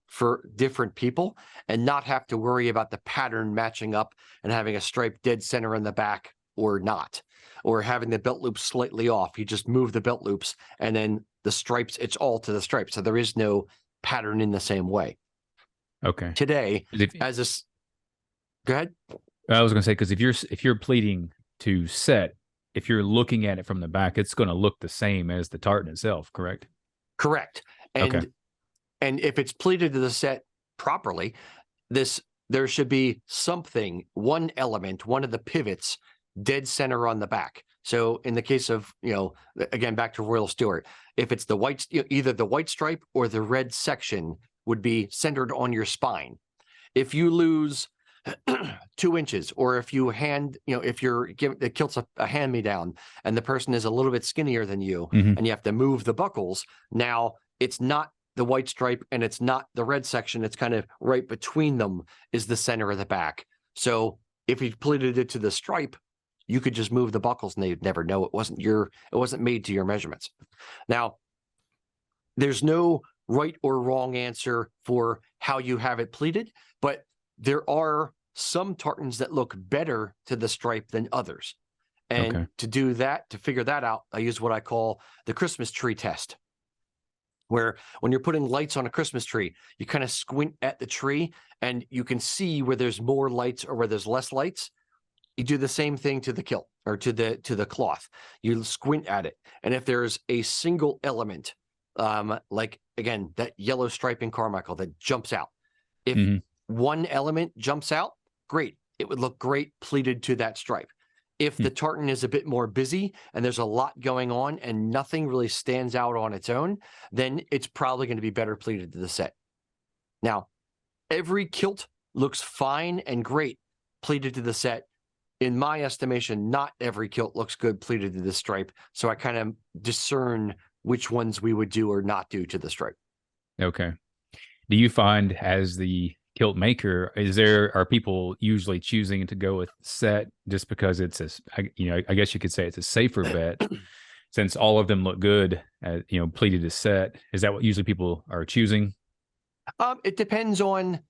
for different people and not have to worry about the pattern matching up and having a stripe dead center in the back or not, or having the belt loops slightly off. You just move the belt loops and then the stripes, it's all to the stripe. So there is no pattern in the same way. Okay. Today, as a, go ahead. I was going to say, because if you're pleating to set, if you're looking at it from the back, it's going to look the same as the tartan itself, correct? Correct. And and if it's pleated to the set properly, there should be something, one element, one of the pivots dead center on the back. So in the case of, again, back to Royal Stewart, if it's the white, either the white stripe or the red section would be centered on your spine. If you lose 2 inches, or if you if you're giving the kilt's a hand-me-down and the person is a little bit skinnier than you, and you have to move the buckles, now it's not the white stripe and it's not the red section, it's kind of right between them is the center of the back. So if you pleated it to the stripe, you could just move the buckles and they'd never know it wasn't made to your measurements. Now, there's no right or wrong answer for how you have it pleated, but there are some tartans that look better to the stripe than others. And to do that, to figure that out, I use what I call the Christmas tree test, where when you're putting lights on a Christmas tree, you kind of squint at the tree and you can see where there's more lights or where there's less lights. You do the same thing to the kilt or to the cloth. You squint at it. And if there's a single element, like, again, that yellow stripe in Carmichael that jumps out, if one element jumps out, great. It would look great pleated to that stripe. If the tartan is a bit more busy and there's a lot going on and nothing really stands out on its own, then it's probably going to be better pleated to the set. Now, every kilt looks fine and great pleated to the set. In my estimation, not every kilt looks good pleated to the stripe. So I kind of discern which ones we would do or not do to the stripe. Okay. Do you find, as the kilt maker, are people usually choosing to go with set just because it's I guess you could say it's a safer bet since all of them look good at, pleated to set? Is that what usually people are choosing? It depends on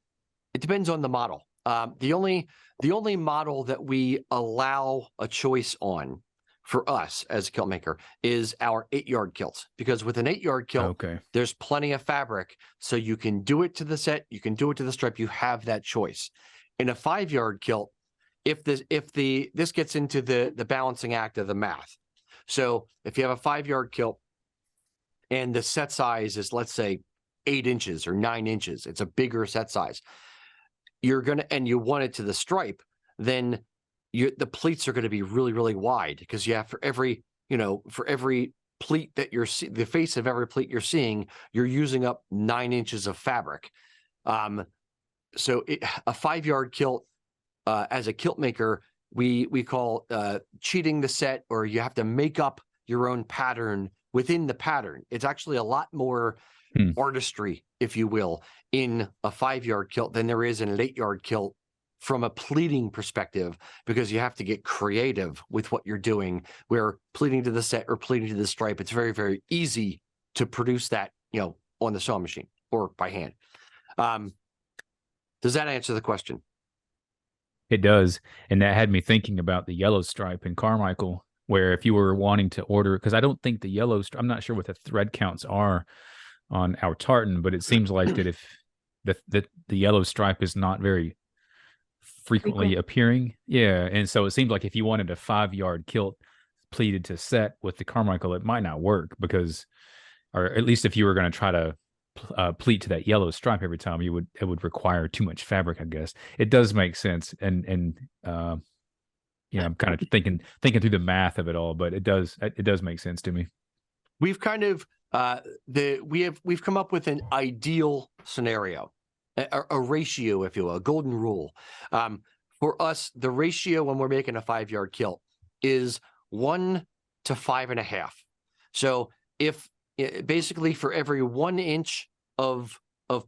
the model. The only model that we allow a choice on for us as a kilt maker is our 8-yard kilts, because with an 8-yard kilt, there's plenty of fabric, so you can do it to the set, you can do it to the stripe, you have that choice. In a 5-yard kilt, if this gets into the balancing act of the math. So if you have a 5-yard kilt and the set size is, let's say, 8 inches or 9 inches, it's a bigger set size, and you want it to the stripe, then the pleats are going to be really, really wide, because you have for every pleat that the face of every pleat you're seeing, you're using up 9 inches of fabric. So a 5-yard kilt, as a kilt maker, we call cheating the set, or you have to make up your own pattern within the pattern. It's actually a lot more artistry, if you will, in a 5-yard kilt than there is in an 8-yard kilt from a pleating perspective, because you have to get creative with what you're doing. Where pleating to the set or pleating to the stripe, it's very, very easy to produce that, on the sewing machine or by hand. Does that answer the question? It does. And that had me thinking about the yellow stripe in Carmichael, where if you were wanting to order, because I don't think the yellow stripe, I'm not sure what the thread counts are on our tartan, but it seems like that if the yellow stripe is not very frequently appearing, and so it seems like if you wanted a 5-yard kilt pleated to set with the Carmichael, it might not work because, or at least if you were going to try to pleat to that yellow stripe every time, it would require too much fabric, I guess. It does make sense, and I'm kind of thinking through the math of it all, but it does make sense to me. We've kind of we've come up with an ideal scenario, a ratio, if you will, a golden rule. For us, the ratio when we're making a 5-yard kilt is 1 to 5.5. So if basically for every 1 inch of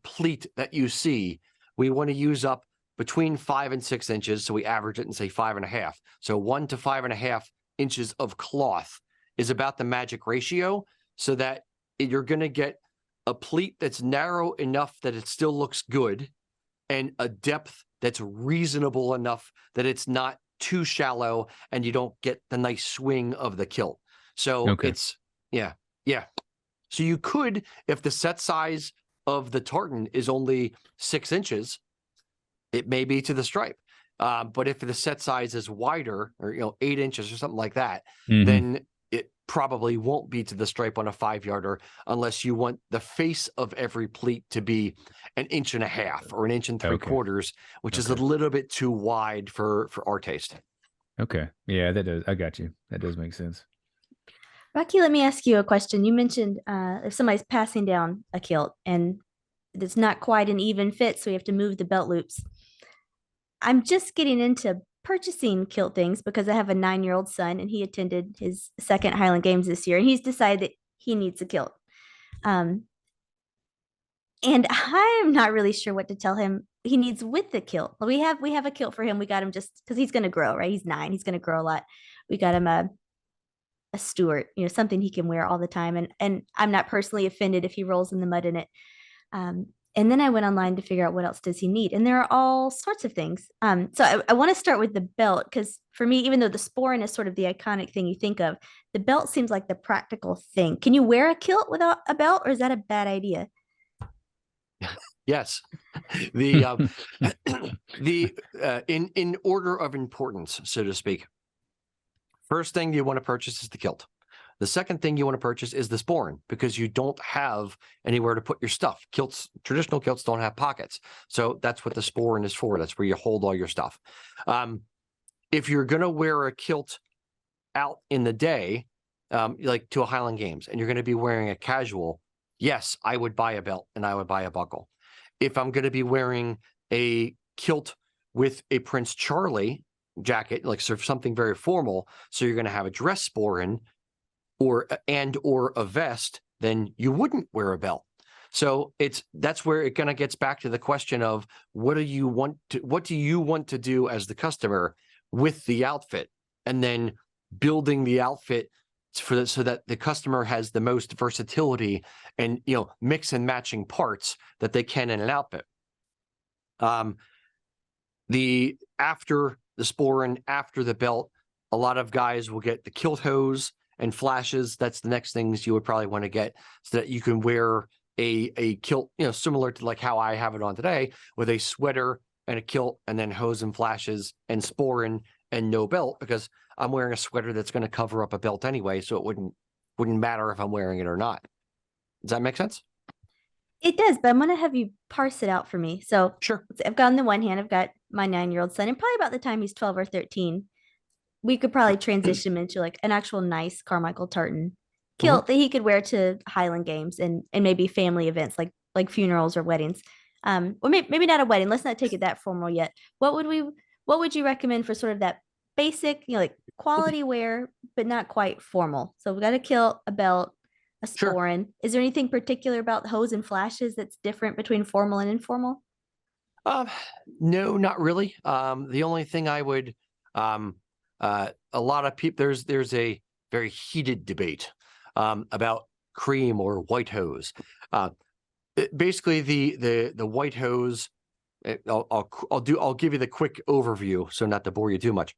pleat that you see, we want to use up between 5 and 6 inches. So we average it and say 5.5. So 1 to 5.5 inches of cloth is about the magic ratio, so that you're going to get a pleat that's narrow enough that it still looks good, and a depth that's reasonable enough that it's not too shallow and you don't get the nice swing of the kilt. So it's, yeah. So you could, if the set size of the tartan is only 6 inches, it may be to the stripe. But if the set size is wider, or 8 inches or something like that, then it probably won't be to the stripe on a 5-yarder, unless you want the face of every pleat to be 1.5 inches or 1 3/4 inches, which is a little bit too wide for our taste. Okay. Yeah, that does. I got you. That does make sense. Rocky, let me ask you a question. You mentioned if somebody's passing down a kilt and it's not quite an even fit, so we have to move the belt loops. I'm just getting into purchasing kilt things because I have a 9-year-old son and he attended his second Highland Games this year, and he's decided that he needs a kilt. And I'm not really sure what to tell him he needs with the kilt. We have a kilt for him. We got him just because he's going to grow, right? He's 9. He's going to grow a lot. We got him a Stuart, something he can wear all the time. And I'm not personally offended if he rolls in the mud in it. And then I went online to figure out what else does he need. And there are all sorts of things. So I want to start with the belt, because for me, even though the sporran is sort of the iconic thing you think of, the belt seems like the practical thing. Can you wear a kilt without a belt, or is that a bad idea? Yes. The in order of importance, so to speak. First thing you want to purchase is the kilt. The second thing you want to purchase is the sporran, because you don't have anywhere to put your stuff. Traditional kilts don't have pockets. So that's what the sporran is for. That's where you hold all your stuff. If you're going to wear a kilt out in the day, like to a Highland Games, and you're going to be wearing a casual, yes, I would buy a belt and I would buy a buckle. If I'm going to be wearing a kilt with a Prince Charlie jacket, like something very formal, so you're going to have a dress sporran or a vest, then you wouldn't wear a belt. So that's where it kind of gets back to the question of what do you want to do as the customer with the outfit, and then building the outfit so that the customer has the most versatility and mix and matching parts that they can in an outfit. After the sporran, after the belt, a lot of guys will get the kilt hose and flashes. That's the next things you would probably want to get, so that you can wear a kilt, similar to like how I have it on today, with a sweater and a kilt, and then hose and flashes and sporran and no belt, because I'm wearing a sweater that's going to cover up a belt anyway, so it wouldn't matter if I'm wearing it or not. Does that make sense? It does, but I'm going to have you parse it out for me. So sure. I've got on the one hand, I've got my 9-year-old son, and probably about the time he's 12 or 13, we could probably transition him into like an actual nice Carmichael tartan kilt that he could wear to Highland Games and maybe family events like funerals or weddings. Or maybe not a wedding. Let's not take it that formal yet. What would you recommend for sort of that basic, like quality wear, but not quite formal? So we've got a kilt, a belt, a sporran. Sure. Is there anything particular about the hose and flashes that's different between formal and informal? No, not really. The only thing I would, a lot of people, there's a very heated debate about cream or white hose. Basically, the white hose. I'll give you the quick overview, so not to bore you too much.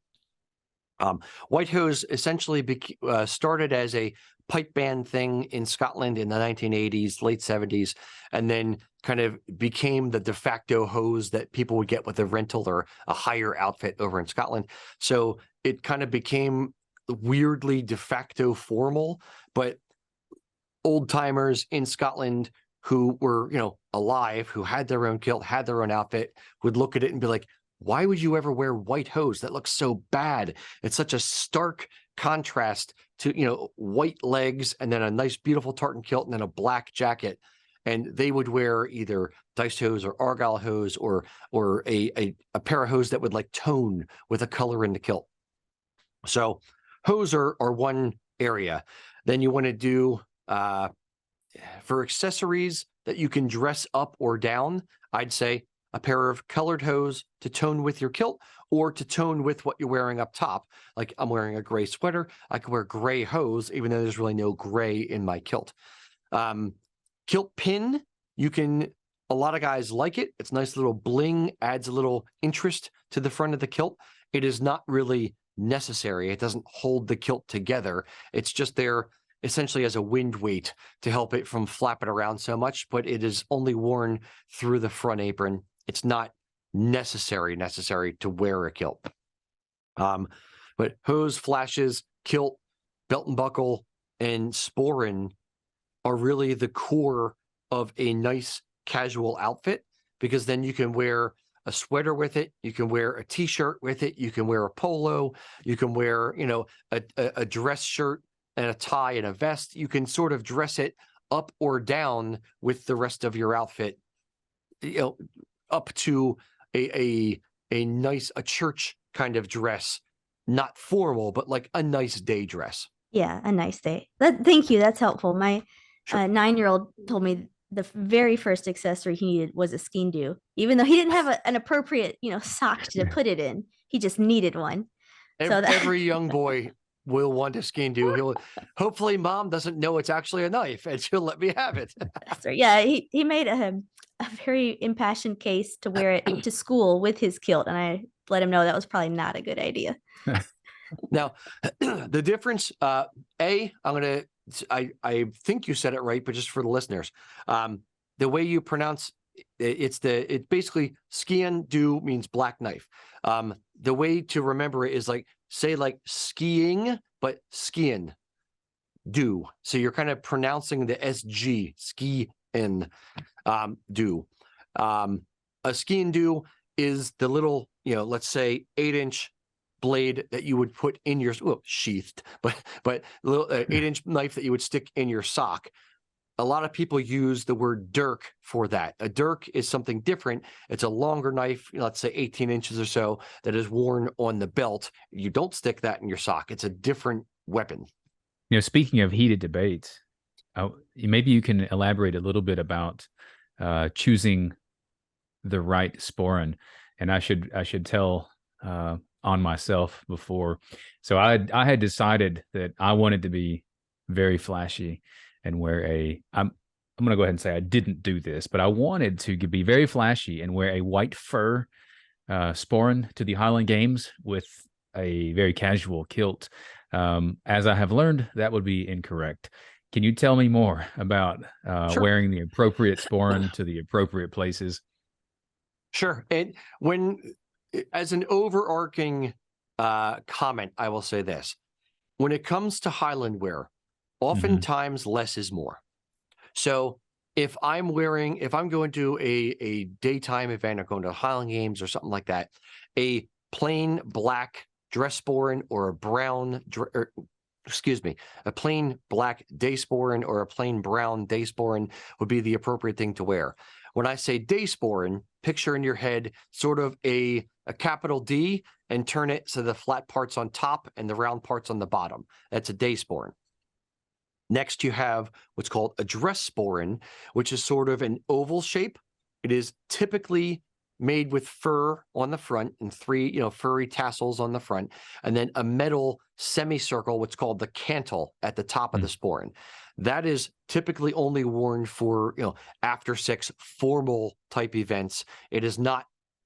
White hose essentially started as a pipe band thing in Scotland in the 1980s, late 70s, and then kind of became the de facto hose that people would get with a rental or a hire outfit over in Scotland. So it kind of became weirdly de facto formal, but old timers in Scotland who were, alive, who had their own kilt, had their own outfit, would look at it and be like, why would you ever wear white hose? That looks so bad. It's such a stark contrast to, white legs and then a nice, beautiful tartan kilt and then a black jacket. And they would wear either diced hose or argyle hose or a pair of hose that would like tone with a color in the kilt. So hose are one area. Then you want to do for accessories that you can dress up or down, I'd say a pair of colored hose to tone with your kilt or to tone with what you're wearing up top. Like I'm wearing a gray sweater, I can wear gray hose, even though there's really no gray in my kilt. Kilt pin, a lot of guys like it. It's nice little bling, adds a little interest to the front of the kilt. It is not really necessary. It doesn't hold the kilt together. It's just there essentially as a wind weight to help it from flapping around so much, but it is only worn through the front apron. It's not necessary to wear a kilt. But hose, flashes, kilt, belt and buckle, and sporran are really the core of a nice casual outfit, because then you can wear a sweater with it, you can wear a t-shirt with it, you can wear a polo, you can wear, a dress shirt and a tie and a vest. You can sort of dress it up or down with the rest of your outfit, up to a nice, a church kind of dress, not formal, but like a nice day dress. Yeah, a nice day. Thank you. That's helpful. My Sure. 9-year-old told me the very first accessory he needed was a skean dubh, even though he didn't have an appropriate, sock to put it in. He just needed one. Every young boy will want a skean dubh. Hopefully mom doesn't know it's actually a knife and she'll let me have it. That's right. Yeah, he made a very impassioned case to wear it to school with his kilt, and I let him know that was probably not a good idea. Now, the difference, I think you said it right, but just for the listeners, the way you pronounce it basically Sgian dubh means black knife. The way to remember it is say skiing, but Sgian dubh. So you're kind of pronouncing the SG, Sgian dubh. A Sgian dubh is the little, let's say 8-inch blade that you would put in your sheathed, but little 8-inch knife that you would stick in your sock. A lot of people use the word dirk for that. A dirk is something different. It's a longer knife, let's say 18 inches or so, that is worn on the belt. You don't stick that in your sock. It's a different weapon. Speaking of heated debates, maybe you can elaborate a little bit about choosing the right sporran. And I should tell on myself before. So I had decided that I wanted to be very flashy and wear I'm going to go ahead and say I didn't do this, but I wanted to be very flashy and wear a white fur sporran to the Highland Games with a very casual kilt. As I have learned, that would be incorrect. Can you tell me more about Sure. wearing the appropriate sporran to the appropriate places? Sure. And as an overarching comment, I will say this. When it comes to Highland wear, oftentimes less is more. So if I'm going to a daytime event or going to Highland Games or something like that, a plain black dress sporran or a plain black day sporran or a plain brown day sporran would be the appropriate thing to wear. When I say day sporran, picture in your head sort of a capital D and turn it so the flat part's on top and the round part's on the bottom. That's a day sporran. Next, you have what's called a dress sporran, which is sort of an oval shape. It is typically made with fur on the front and 3, furry tassels on the front, and then a metal semicircle, what's called the cantle at the top of the sporran. That is typically only worn for, after 6 formal type events. It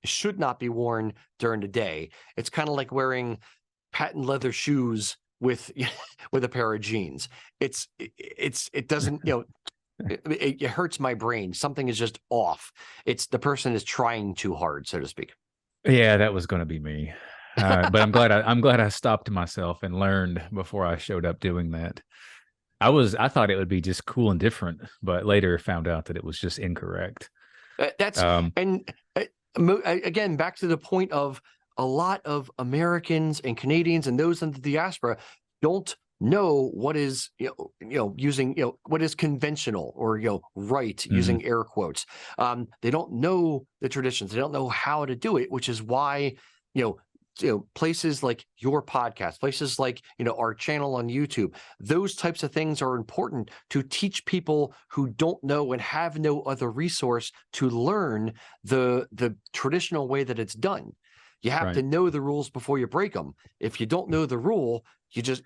should not be worn during the day. It's kind of like wearing patent leather shoes with with a pair of jeans. It doesn't, it hurts my brain. Something is just off. It's the person is trying too hard, so to speak. Yeah, that was going to be me. But I'm glad I stopped myself and learned before I showed up doing that. I thought it would be just cool and different, but later found out that it was just incorrect. Again, back to the point of a lot of Americans and Canadians and those in the diaspora don't know what is using what is conventional or right, using air quotes. They don't know the traditions. They don't know how to do it, which is why places like your podcast, places like our channel on YouTube, those types of things are important to teach people who don't know and have no other resource to learn the traditional way that it's done. You have to know the rules before you break them. If you don't know the rule,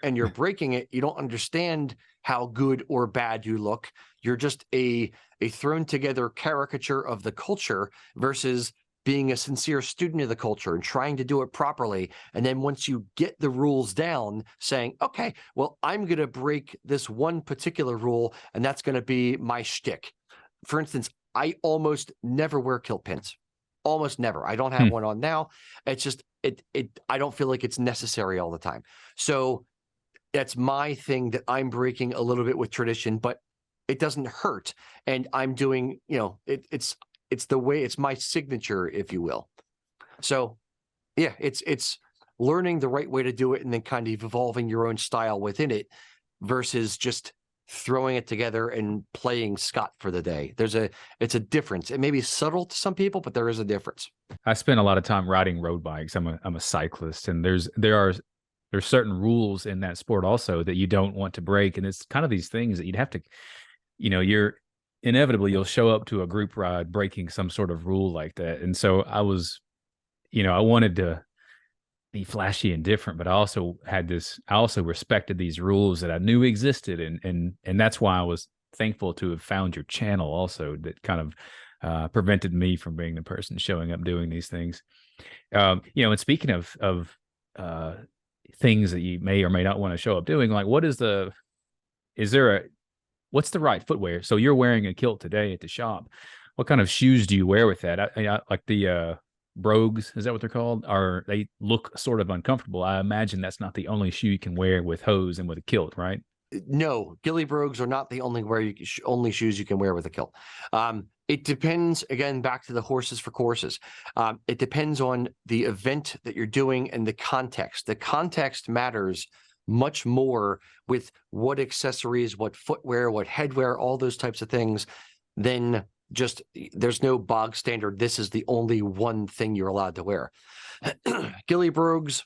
and you're breaking it, you don't understand how good or bad you look. You're just a thrown together caricature of the culture versus being a sincere student of the culture and trying to do it properly. And then once you get the rules down, saying, okay, well, I'm going to break this one particular rule, and that's going to be my shtick. For instance, I almost never wear kilt pins. Almost never. I don't have one on now. It's just, I don't feel like it's necessary all the time. So that's my thing that I'm breaking a little bit with tradition, but it doesn't hurt. And I'm doing, it's the way, it's my signature, if you will. So yeah, it's learning the right way to do it and then kind of evolving your own style within it versus just throwing it together and playing Scot for the day. It's a difference. It may be subtle to some people, but there is a difference. I spend a lot of time riding road bikes. I'm a cyclist, and there's certain rules in that sport also that you don't want to break. And it's kind of these things that you'd have to, you're inevitably you'll show up to a group ride breaking some sort of rule like that. And so I was, I wanted to be flashy and different, but I also respected these rules that I knew existed. And that's why I was thankful to have found your channel also, that kind of prevented me from being the person showing up doing these things. And speaking of things that you may or may not want to show up doing, like what's the right footwear? So you're wearing a kilt today at the shop. What kind of shoes do you wear with that? I like the brogues, is that what they're called? They look sort of uncomfortable. I imagine that's not the only shoe you can wear with hose and with a kilt, right? No, ghillie brogues are not the only shoes you can wear with a kilt. It depends, again, back to the horses for courses. It depends on the event that you're doing and the context. The context matters much more with what accessories, what footwear, what headwear, all those types of things, than just, there's no bog standard, this is the only one thing you're allowed to wear. Ghillie brogues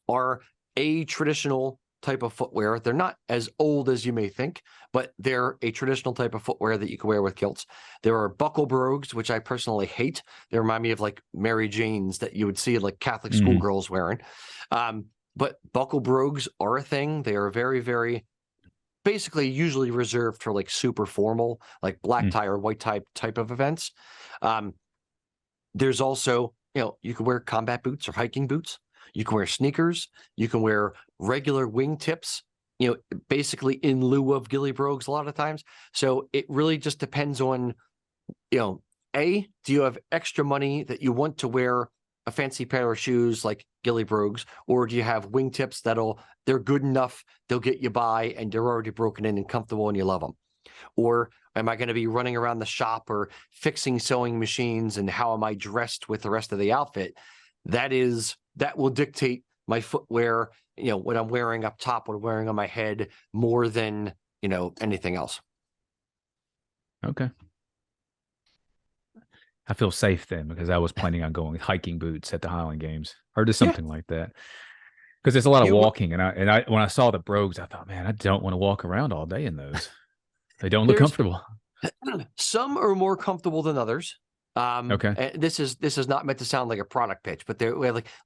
are a traditional type of footwear. They're not as old as you may think, but they're a traditional type of footwear that you can wear with kilts. There are buckle brogues, which I personally hate. They remind me of like Mary Janes that you would see like Catholic schoolgirls wearing. But buckle brogues are a thing. They are very, very basically usually reserved for like super formal, like black tie or white tie type of events. There's also, you can wear combat boots or hiking boots. You can wear sneakers. You can wear regular wing tips, basically in lieu of ghillie brogues a lot of times. So it really just depends on, do you have extra money that you want to wear a fancy pair of shoes like ghillie brogues, or do you have wing tips they're good enough, they'll get you by and they're already broken in and comfortable and you love them? Or am I going to be running around the shop or fixing sewing machines, and how am I dressed with the rest of the outfit? That will dictate my footwear, what I'm wearing up top, what I'm wearing on my head, more than, anything else. Okay. I feel safe then, because I was planning on going with hiking boots at the Highland Games or just something like that. Because there's a lot of walking, and I when I saw the brogues, I thought, man, I don't want to walk around all day in those. They don't look comfortable. Some are more comfortable than others. Okay. This is not meant to sound like a product pitch, but they're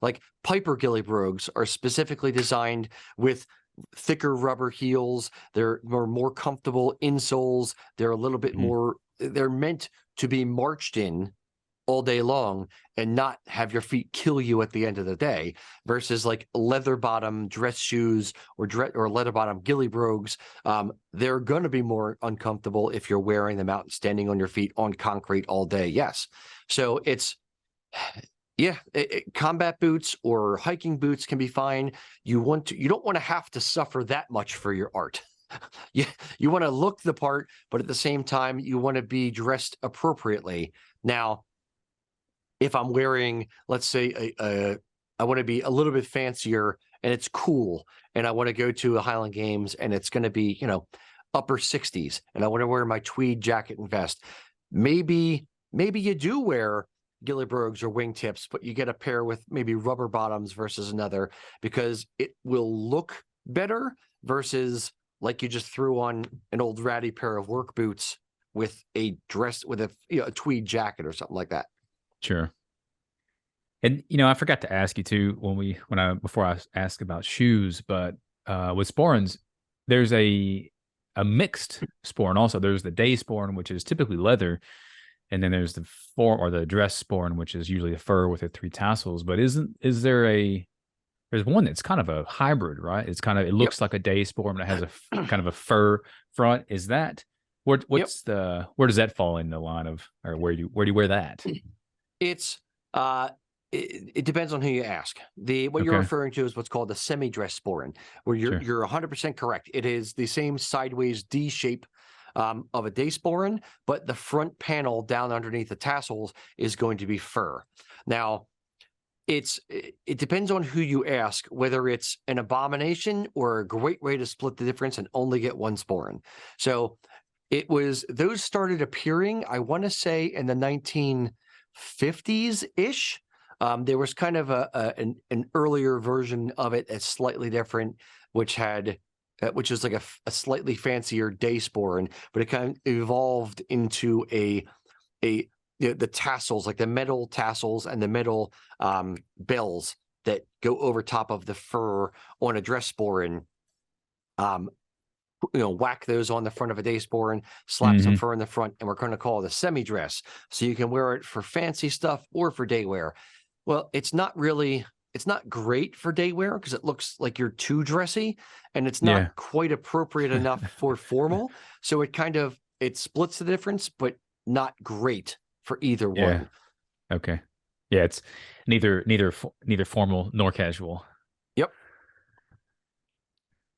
like Piper ghillie brogues are specifically designed with thicker rubber heels. They're more comfortable insoles. They're a little bit more. They're meant to be marched in all day long and not have your feet kill you at the end of the day, versus like leather bottom dress shoes or leather bottom ghillie brogues. They're going to be more uncomfortable if you're wearing them out and standing on your feet on concrete all day. Yes. So it's, yeah, combat boots or hiking boots can be fine. You don't want to have to suffer that much for your art. You want to look the part, but at the same time, you want to be dressed appropriately. Now, if I'm wearing, let's say, I want to be a little bit fancier and it's cool, and I want to go to a Highland Games and it's going to be, upper 60s, and I want to wear my tweed jacket and vest, maybe you do wear ghillie brogues or wingtips, but you get a pair with maybe rubber bottoms versus another, because it will look better versus like you just threw on an old ratty pair of work boots with a dress with a tweed jacket or something like that. Sure. And I forgot to ask you too before I asked about shoes, but with sporrans, there's a mixed sporran also. There's the day sporran, which is typically leather, and then there's the dress sporran, which is usually a fur with the 3 tassels. But there's one that's kind of a hybrid, right? It looks like a day sporran, but it has a kind of a fur front. Is that where does that fall in the line of, or where do you wear that? It's it depends on who you ask. What you're referring to is what's called the semi-dress sporran, where you're 100% correct. It is the same sideways D shape of a day sporran, but the front panel down underneath the tassels is going to be fur. Now, it depends on who you ask, whether it's an abomination or a great way to split the difference and only get one sporran. So those started appearing, I want to say, in the 1950s-ish. There was kind of an earlier version of it that's slightly different, which is like a slightly fancier day sporran, but it kind of evolved into the tassels, like the metal tassels and the metal bells that go over top of the fur on a dress sporran. Whack those on the front of a day sporran, slap some fur in the front, and we're going to call it a semi-dress. So you can wear it for fancy stuff or for day wear. Well, it's not great for day wear because it looks like you're too dressy, and it's not quite appropriate enough for formal. So it splits the difference, but not great for either one. Okay. Yeah, it's neither formal nor casual. Yep.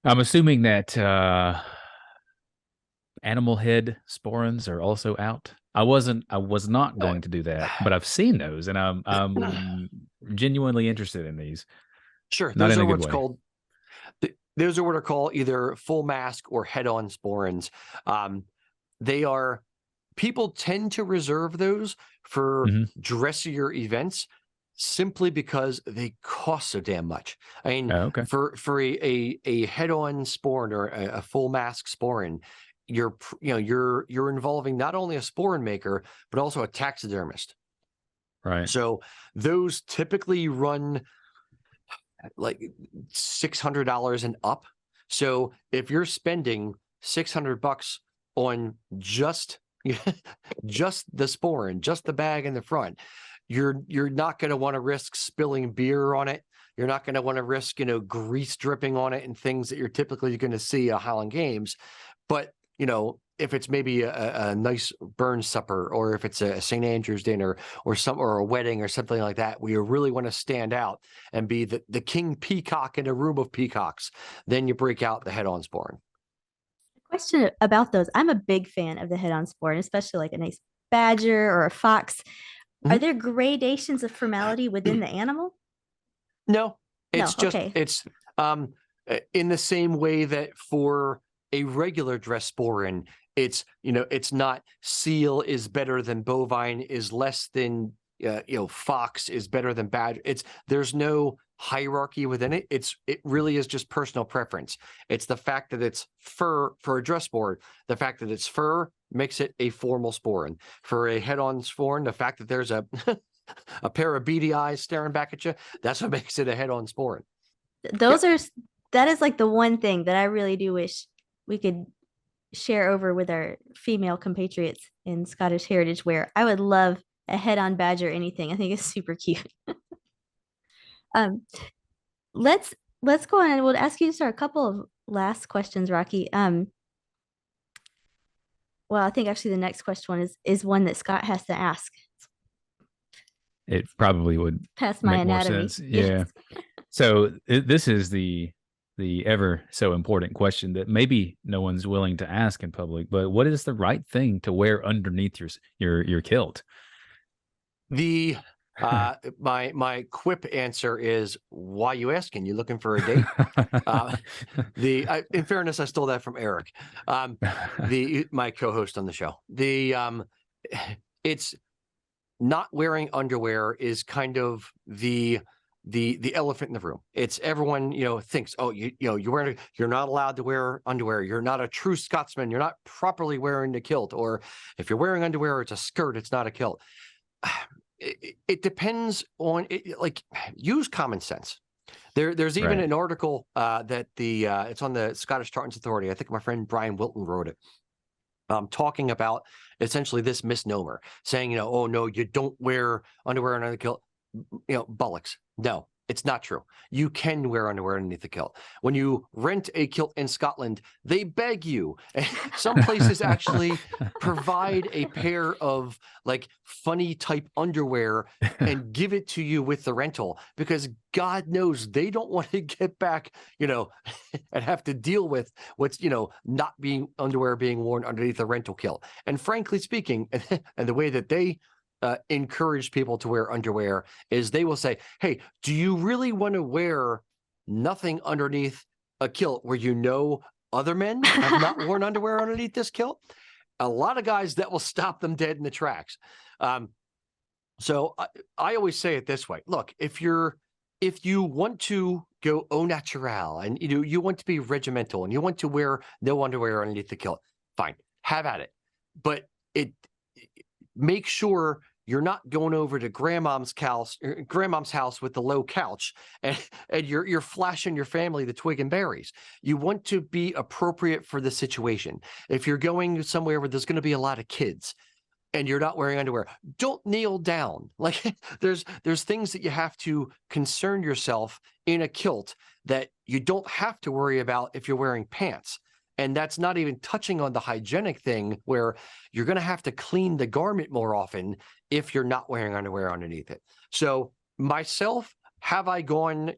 I'm assuming that animal head sporrans are also out. I was not going to do that, but I've seen those, and I'm genuinely interested in these. Sure, Not those in are a good what's way. called. Those are what are called either full mask or head-on sporrans. People tend to reserve those for dressier events simply because they cost so damn much. I mean, for a head-on sporran or a full mask sporran, you're involving not only a sporran maker but also a taxidermist. Right. So those typically run like $600 and up. So if you're spending $600 on just the sporran, just the bag in the front, you're not going to want to risk spilling beer on it. You're not going to want to risk grease dripping on it and things that you're typically going to see at Highland Games. But if it's maybe a nice burn supper, or if it's a St. Andrew's dinner or a wedding or something like that, where you really want to stand out and be the king peacock in a room of peacocks, then you break out the head-on sporran. Question about those. I'm a big fan of the head-on sporran, especially like a nice badger or a fox. Are there gradations of formality within the animal? No, it's in the same way that for a regular dress sporran, it's not seal is better than bovine, is less than fox is better than badger. There's no hierarchy within it. It really is just personal preference. It's the fact that it's fur for a dress sporran. The fact that it's fur makes it a formal sporran. For a head-on sporran, the fact that there's a pair of beady eyes staring back at you, that's what makes it a head-on sporran. That is like the one thing that I really do wish we could share over with our female compatriots in Scottish heritage wear. I would love head-on badge or anything. I think it's super cute. um, let's go on, and we'll ask you just a couple of last questions, Rocky. Well, I think actually the next question is one that Scott has to ask. It probably would past my make more anatomy. sense. Yeah. So this is the ever so important question that maybe no one's willing to ask in public, but what is the right thing to wear underneath your kilt? The my quip answer is, why you asking? You looking for a date? In fairness, I stole that from Eric, my co-host on the show. It's not wearing underwear is kind of the elephant in the room. It's everyone, thinks, oh, you're not allowed to wear underwear. You're not a true Scotsman. You're not properly wearing the kilt. Or if you're wearing underwear, it's a skirt. It's not a kilt. It depends on it. Like, use common sense. There's even an article that it's on the Scottish Tartans Authority. I think my friend Brian Wilton wrote it. Talking about essentially this misnomer, saying, oh no, you don't wear underwear under the kilt. Bollocks. No, it's not true. You can wear underwear underneath the kilt. When you rent a kilt in Scotland, they beg you. Some places actually provide a pair of like funny type underwear and give it to you with the rental, because God knows they don't want to get back, and have to deal with what's, not being underwear being worn underneath the rental kilt. And frankly speaking, and the way that they encourage people to wear underwear is they will say, hey, do you really want to wear nothing underneath a kilt where other men have not worn underwear underneath this kilt? A lot of guys that will stop them dead in the tracks. So I always say it this way. Look, if you want to go au naturel and you want to be regimental and you want to wear no underwear underneath the kilt, fine, have at it. But make sure you're not going over to grandmom's house with the low couch and you're flashing your family the twig and berries. You want to be appropriate for the situation. If you're going somewhere where there's going to be a lot of kids and you're not wearing underwear, don't kneel down. Like there's things that you have to concern yourself in a kilt that you don't have to worry about if you're wearing pants. And that's not even touching on the hygienic thing where you're going to have to clean the garment more often if you're not wearing underwear underneath it. So myself, have I gone,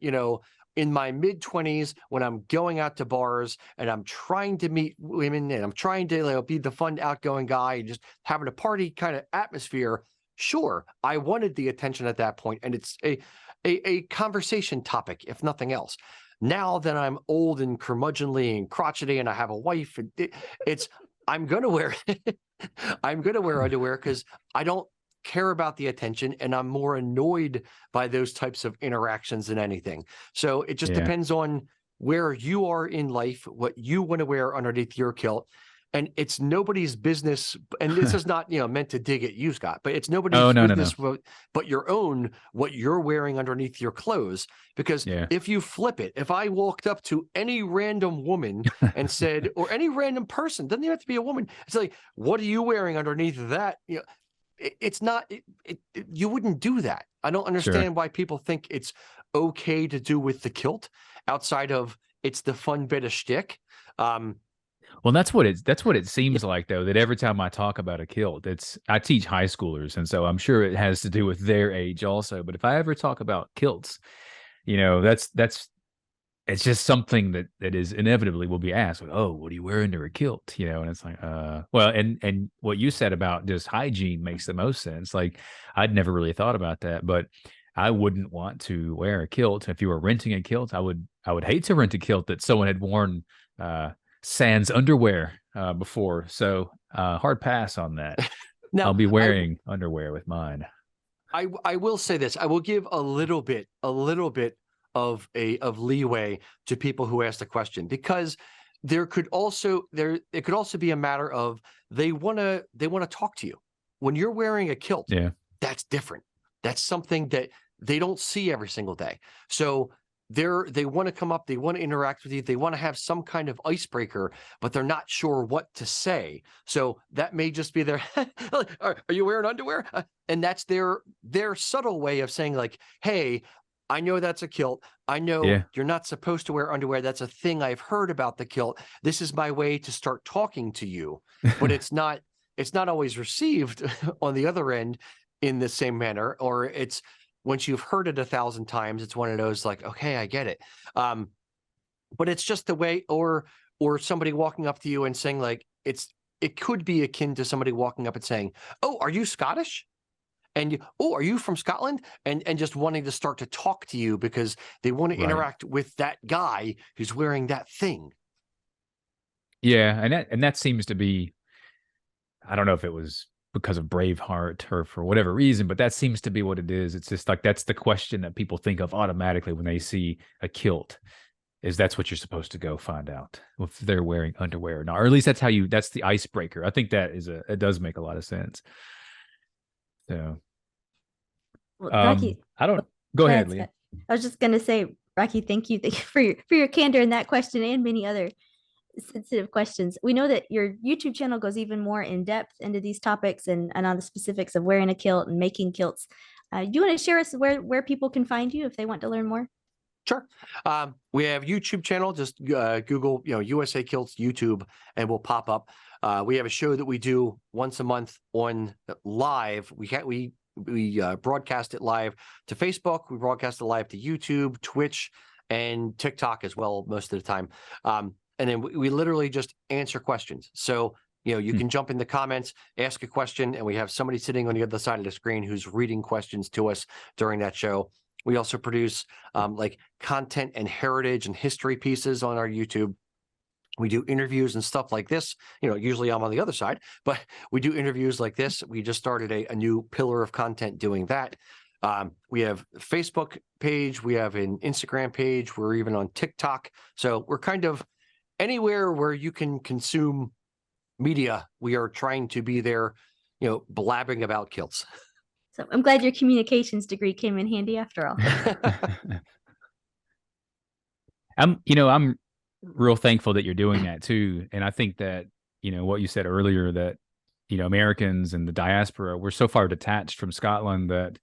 in my mid-20s when I'm going out to bars and I'm trying to meet women and I'm trying to be the fun, outgoing guy and just having a party kind of atmosphere? Sure, I wanted the attention at that point, and it's a conversation topic, if nothing else. Now that I'm old and curmudgeonly and crotchety and I have a wife, I'm going to wear underwear because I don't care about the attention and I'm more annoyed by those types of interactions than anything. So it just depends on where you are in life, what you want to wear underneath your kilt. And it's nobody's business. And this is not, meant to dig at you, Scott, but it's nobody's business but your own, what you're wearing underneath your clothes. Because if you flip it, if I walked up to any random woman and said, or any random person, doesn't even have to be a woman, it's like, what are you wearing underneath that? It's not, you wouldn't do that. I don't understand why people think it's okay to do with the kilt outside of it's the fun bit of shtick. Well, that's what it seems like, though, that every time I talk about a kilt, I teach high schoolers. And so I'm sure it has to do with their age also. But if I ever talk about kilts, it's just something that is inevitably will be asked. Like, oh, what do you wear under a kilt? And it's like, well, and what you said about just hygiene makes the most sense. Like, I'd never really thought about that, but I wouldn't want to wear a kilt. If you were renting a kilt, I would hate to rent a kilt that someone had worn sans underwear before. So hard pass on that. Now, I'll be wearing underwear with mine. I will say this. I will give a little bit of leeway to people who ask the question, because it could also be a matter of they want to talk to you when you're wearing a kilt. Yeah, that's different. That's something that they don't see every single day. So they want to come up, they want to interact with you, they want to have some kind of icebreaker, but they're not sure what to say. So that may just be their, are you wearing underwear? And that's their subtle way of saying like, hey, I know that's a kilt. I know you're not supposed to wear underwear. That's a thing I've heard about the kilt. This is my way to start talking to you. But it's not always received on the other end in the same manner, or it's once you've heard it 1,000 times, it's one of those like, okay, I get it. But it's just the way, or somebody walking up to you and saying like, it could be akin to somebody walking up and saying, oh, are you Scottish? And are you from Scotland? And just wanting to start to talk to you because they want to interact with that guy who's wearing that thing. Yeah, and that seems to be, I don't know if it was because of Braveheart or for whatever reason, but that seems to be what it is. It's just like that's the question that people think of automatically when they see a kilt. Is that's what you're supposed to go find out if they're wearing underwear or not, or at least that's the icebreaker. I think that it does make a lot of sense. So, well, Rocky, go ahead, Leah. I was just gonna say, Rocky, thank you for your candor in that question and many other sensitive questions. We know that your YouTube channel goes even more in depth into these topics and on the specifics of wearing a kilt and making kilts. Do you want to share us where people can find you if they want to learn more? Sure. We have YouTube channel. Just Google, USA Kilts YouTube, and we'll pop up. We have a show that we do once a month on live. We broadcast it live to Facebook. We broadcast it live to YouTube, Twitch, and TikTok as well most of the time. And then we literally just answer questions. So, you can jump in the comments, ask a question, and we have somebody sitting on the other side of the screen who's reading questions to us during that show. We also produce like content and heritage and history pieces on our YouTube. We do interviews and stuff like this. Usually I'm on the other side, but we do interviews like this. We just started a new pillar of content doing that. We have a Facebook page. We have an Instagram page. We're even on TikTok. So we're kind of anywhere where you can consume media. We are trying to be there, blabbing about kilts. So I'm glad your communications degree came in handy after all. I'm real thankful that you're doing that too. And I think that, what you said earlier, that, Americans and the diaspora, we're so far detached from Scotland that,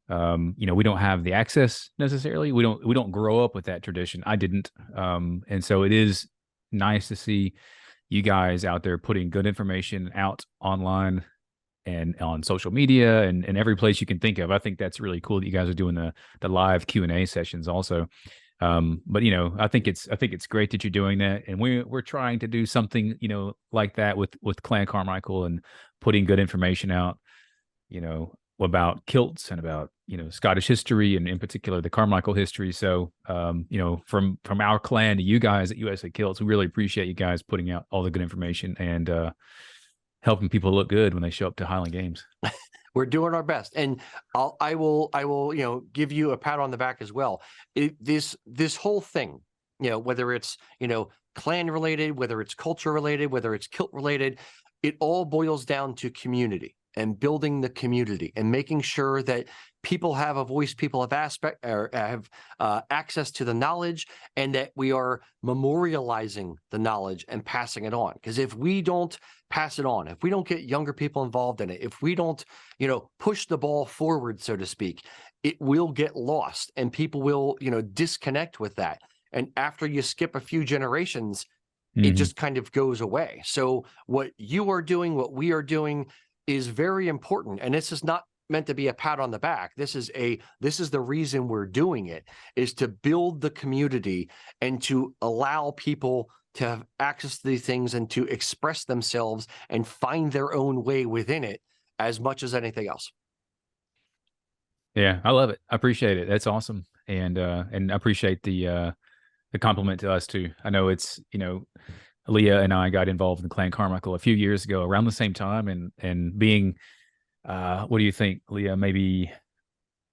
we don't have the access necessarily. We don't grow up with that tradition. I didn't. And so it is nice to see you guys out there putting good information out online and on social media and every place you can think of. I think that's really cool that you guys are doing the live Q&A sessions also. But I think it's great that you're doing that, and we're trying to do something like that with Clan Carmichael and putting good information out, about kilts and about Scottish history and in particular the Carmichael history. So from our clan to you guys at USA Kilts, we really appreciate you guys putting out all the good information and helping people look good when they show up to Highland Games. We're doing our best, and I will give you a pat on the back as well. This whole thing, whether it's clan related, whether it's culture related, whether it's kilt related, it all boils down to community and building the community and making sure that people have a voice, people have access to the knowledge, and that we are memorializing the knowledge and passing it on. Because if we don't pass it on, if we don't get younger people involved in it, if we don't, push the ball forward, so to speak, it will get lost and people will, disconnect with that. And after you skip a few generations, it just kind of goes away. So what you are doing, what we are doing is very important. And this is not meant to be a pat on the back. This is the reason we're doing it, is to build the community and to allow people to have access to these things and to express themselves and find their own way within it as much as anything else. Yeah, I love it. I appreciate it. That's awesome. And I appreciate the compliment to us too. I know it's, Leah and I got involved in Clan Carmichael a few years ago around the same time, and being, what do you think, Leah? Maybe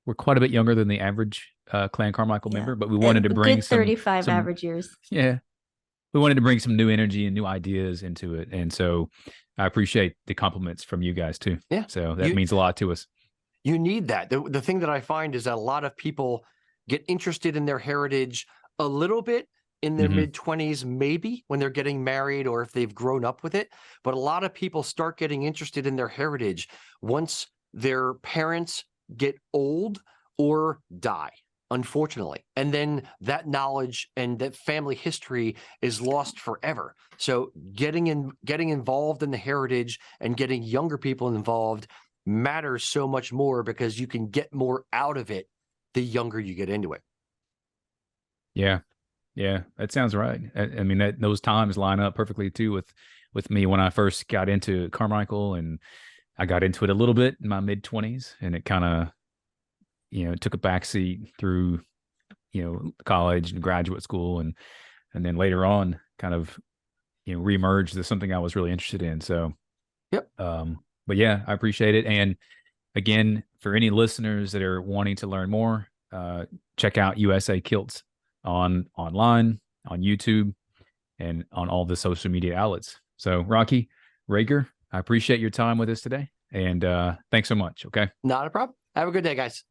we're quite a bit younger than the average Clan Carmichael member, but we wanted to bring 35 some average years. Yeah. We wanted to bring some new energy and new ideas into it. And so I appreciate the compliments from you guys too. Yeah. So that means a lot to us. You need that. The thing that I find is that a lot of people get interested in their heritage a little bit in their mid-20s, maybe when they're getting married or if they've grown up with it. But a lot of people start getting interested in their heritage once their parents get old or die, unfortunately. And then that knowledge and that family history is lost forever. So getting involved in the heritage and getting younger people involved matters so much more, because you can get more out of it the younger you get into it. Yeah. Yeah, that sounds right. I mean, those times line up perfectly too with me when I first got into Carmichael, and I got into it a little bit in my mid-20s, and it kind of, took a backseat through, college and graduate school, and then later on kind of, reemerged as something I was really interested in. So, yep. But yeah, I appreciate it. And again, for any listeners that are wanting to learn more, check out USA Kilts online, on YouTube, and on all the social media outlets. So Rocky Rager, I appreciate your time with us today, and thanks so much. Okay. Not a problem. Have a good day, guys.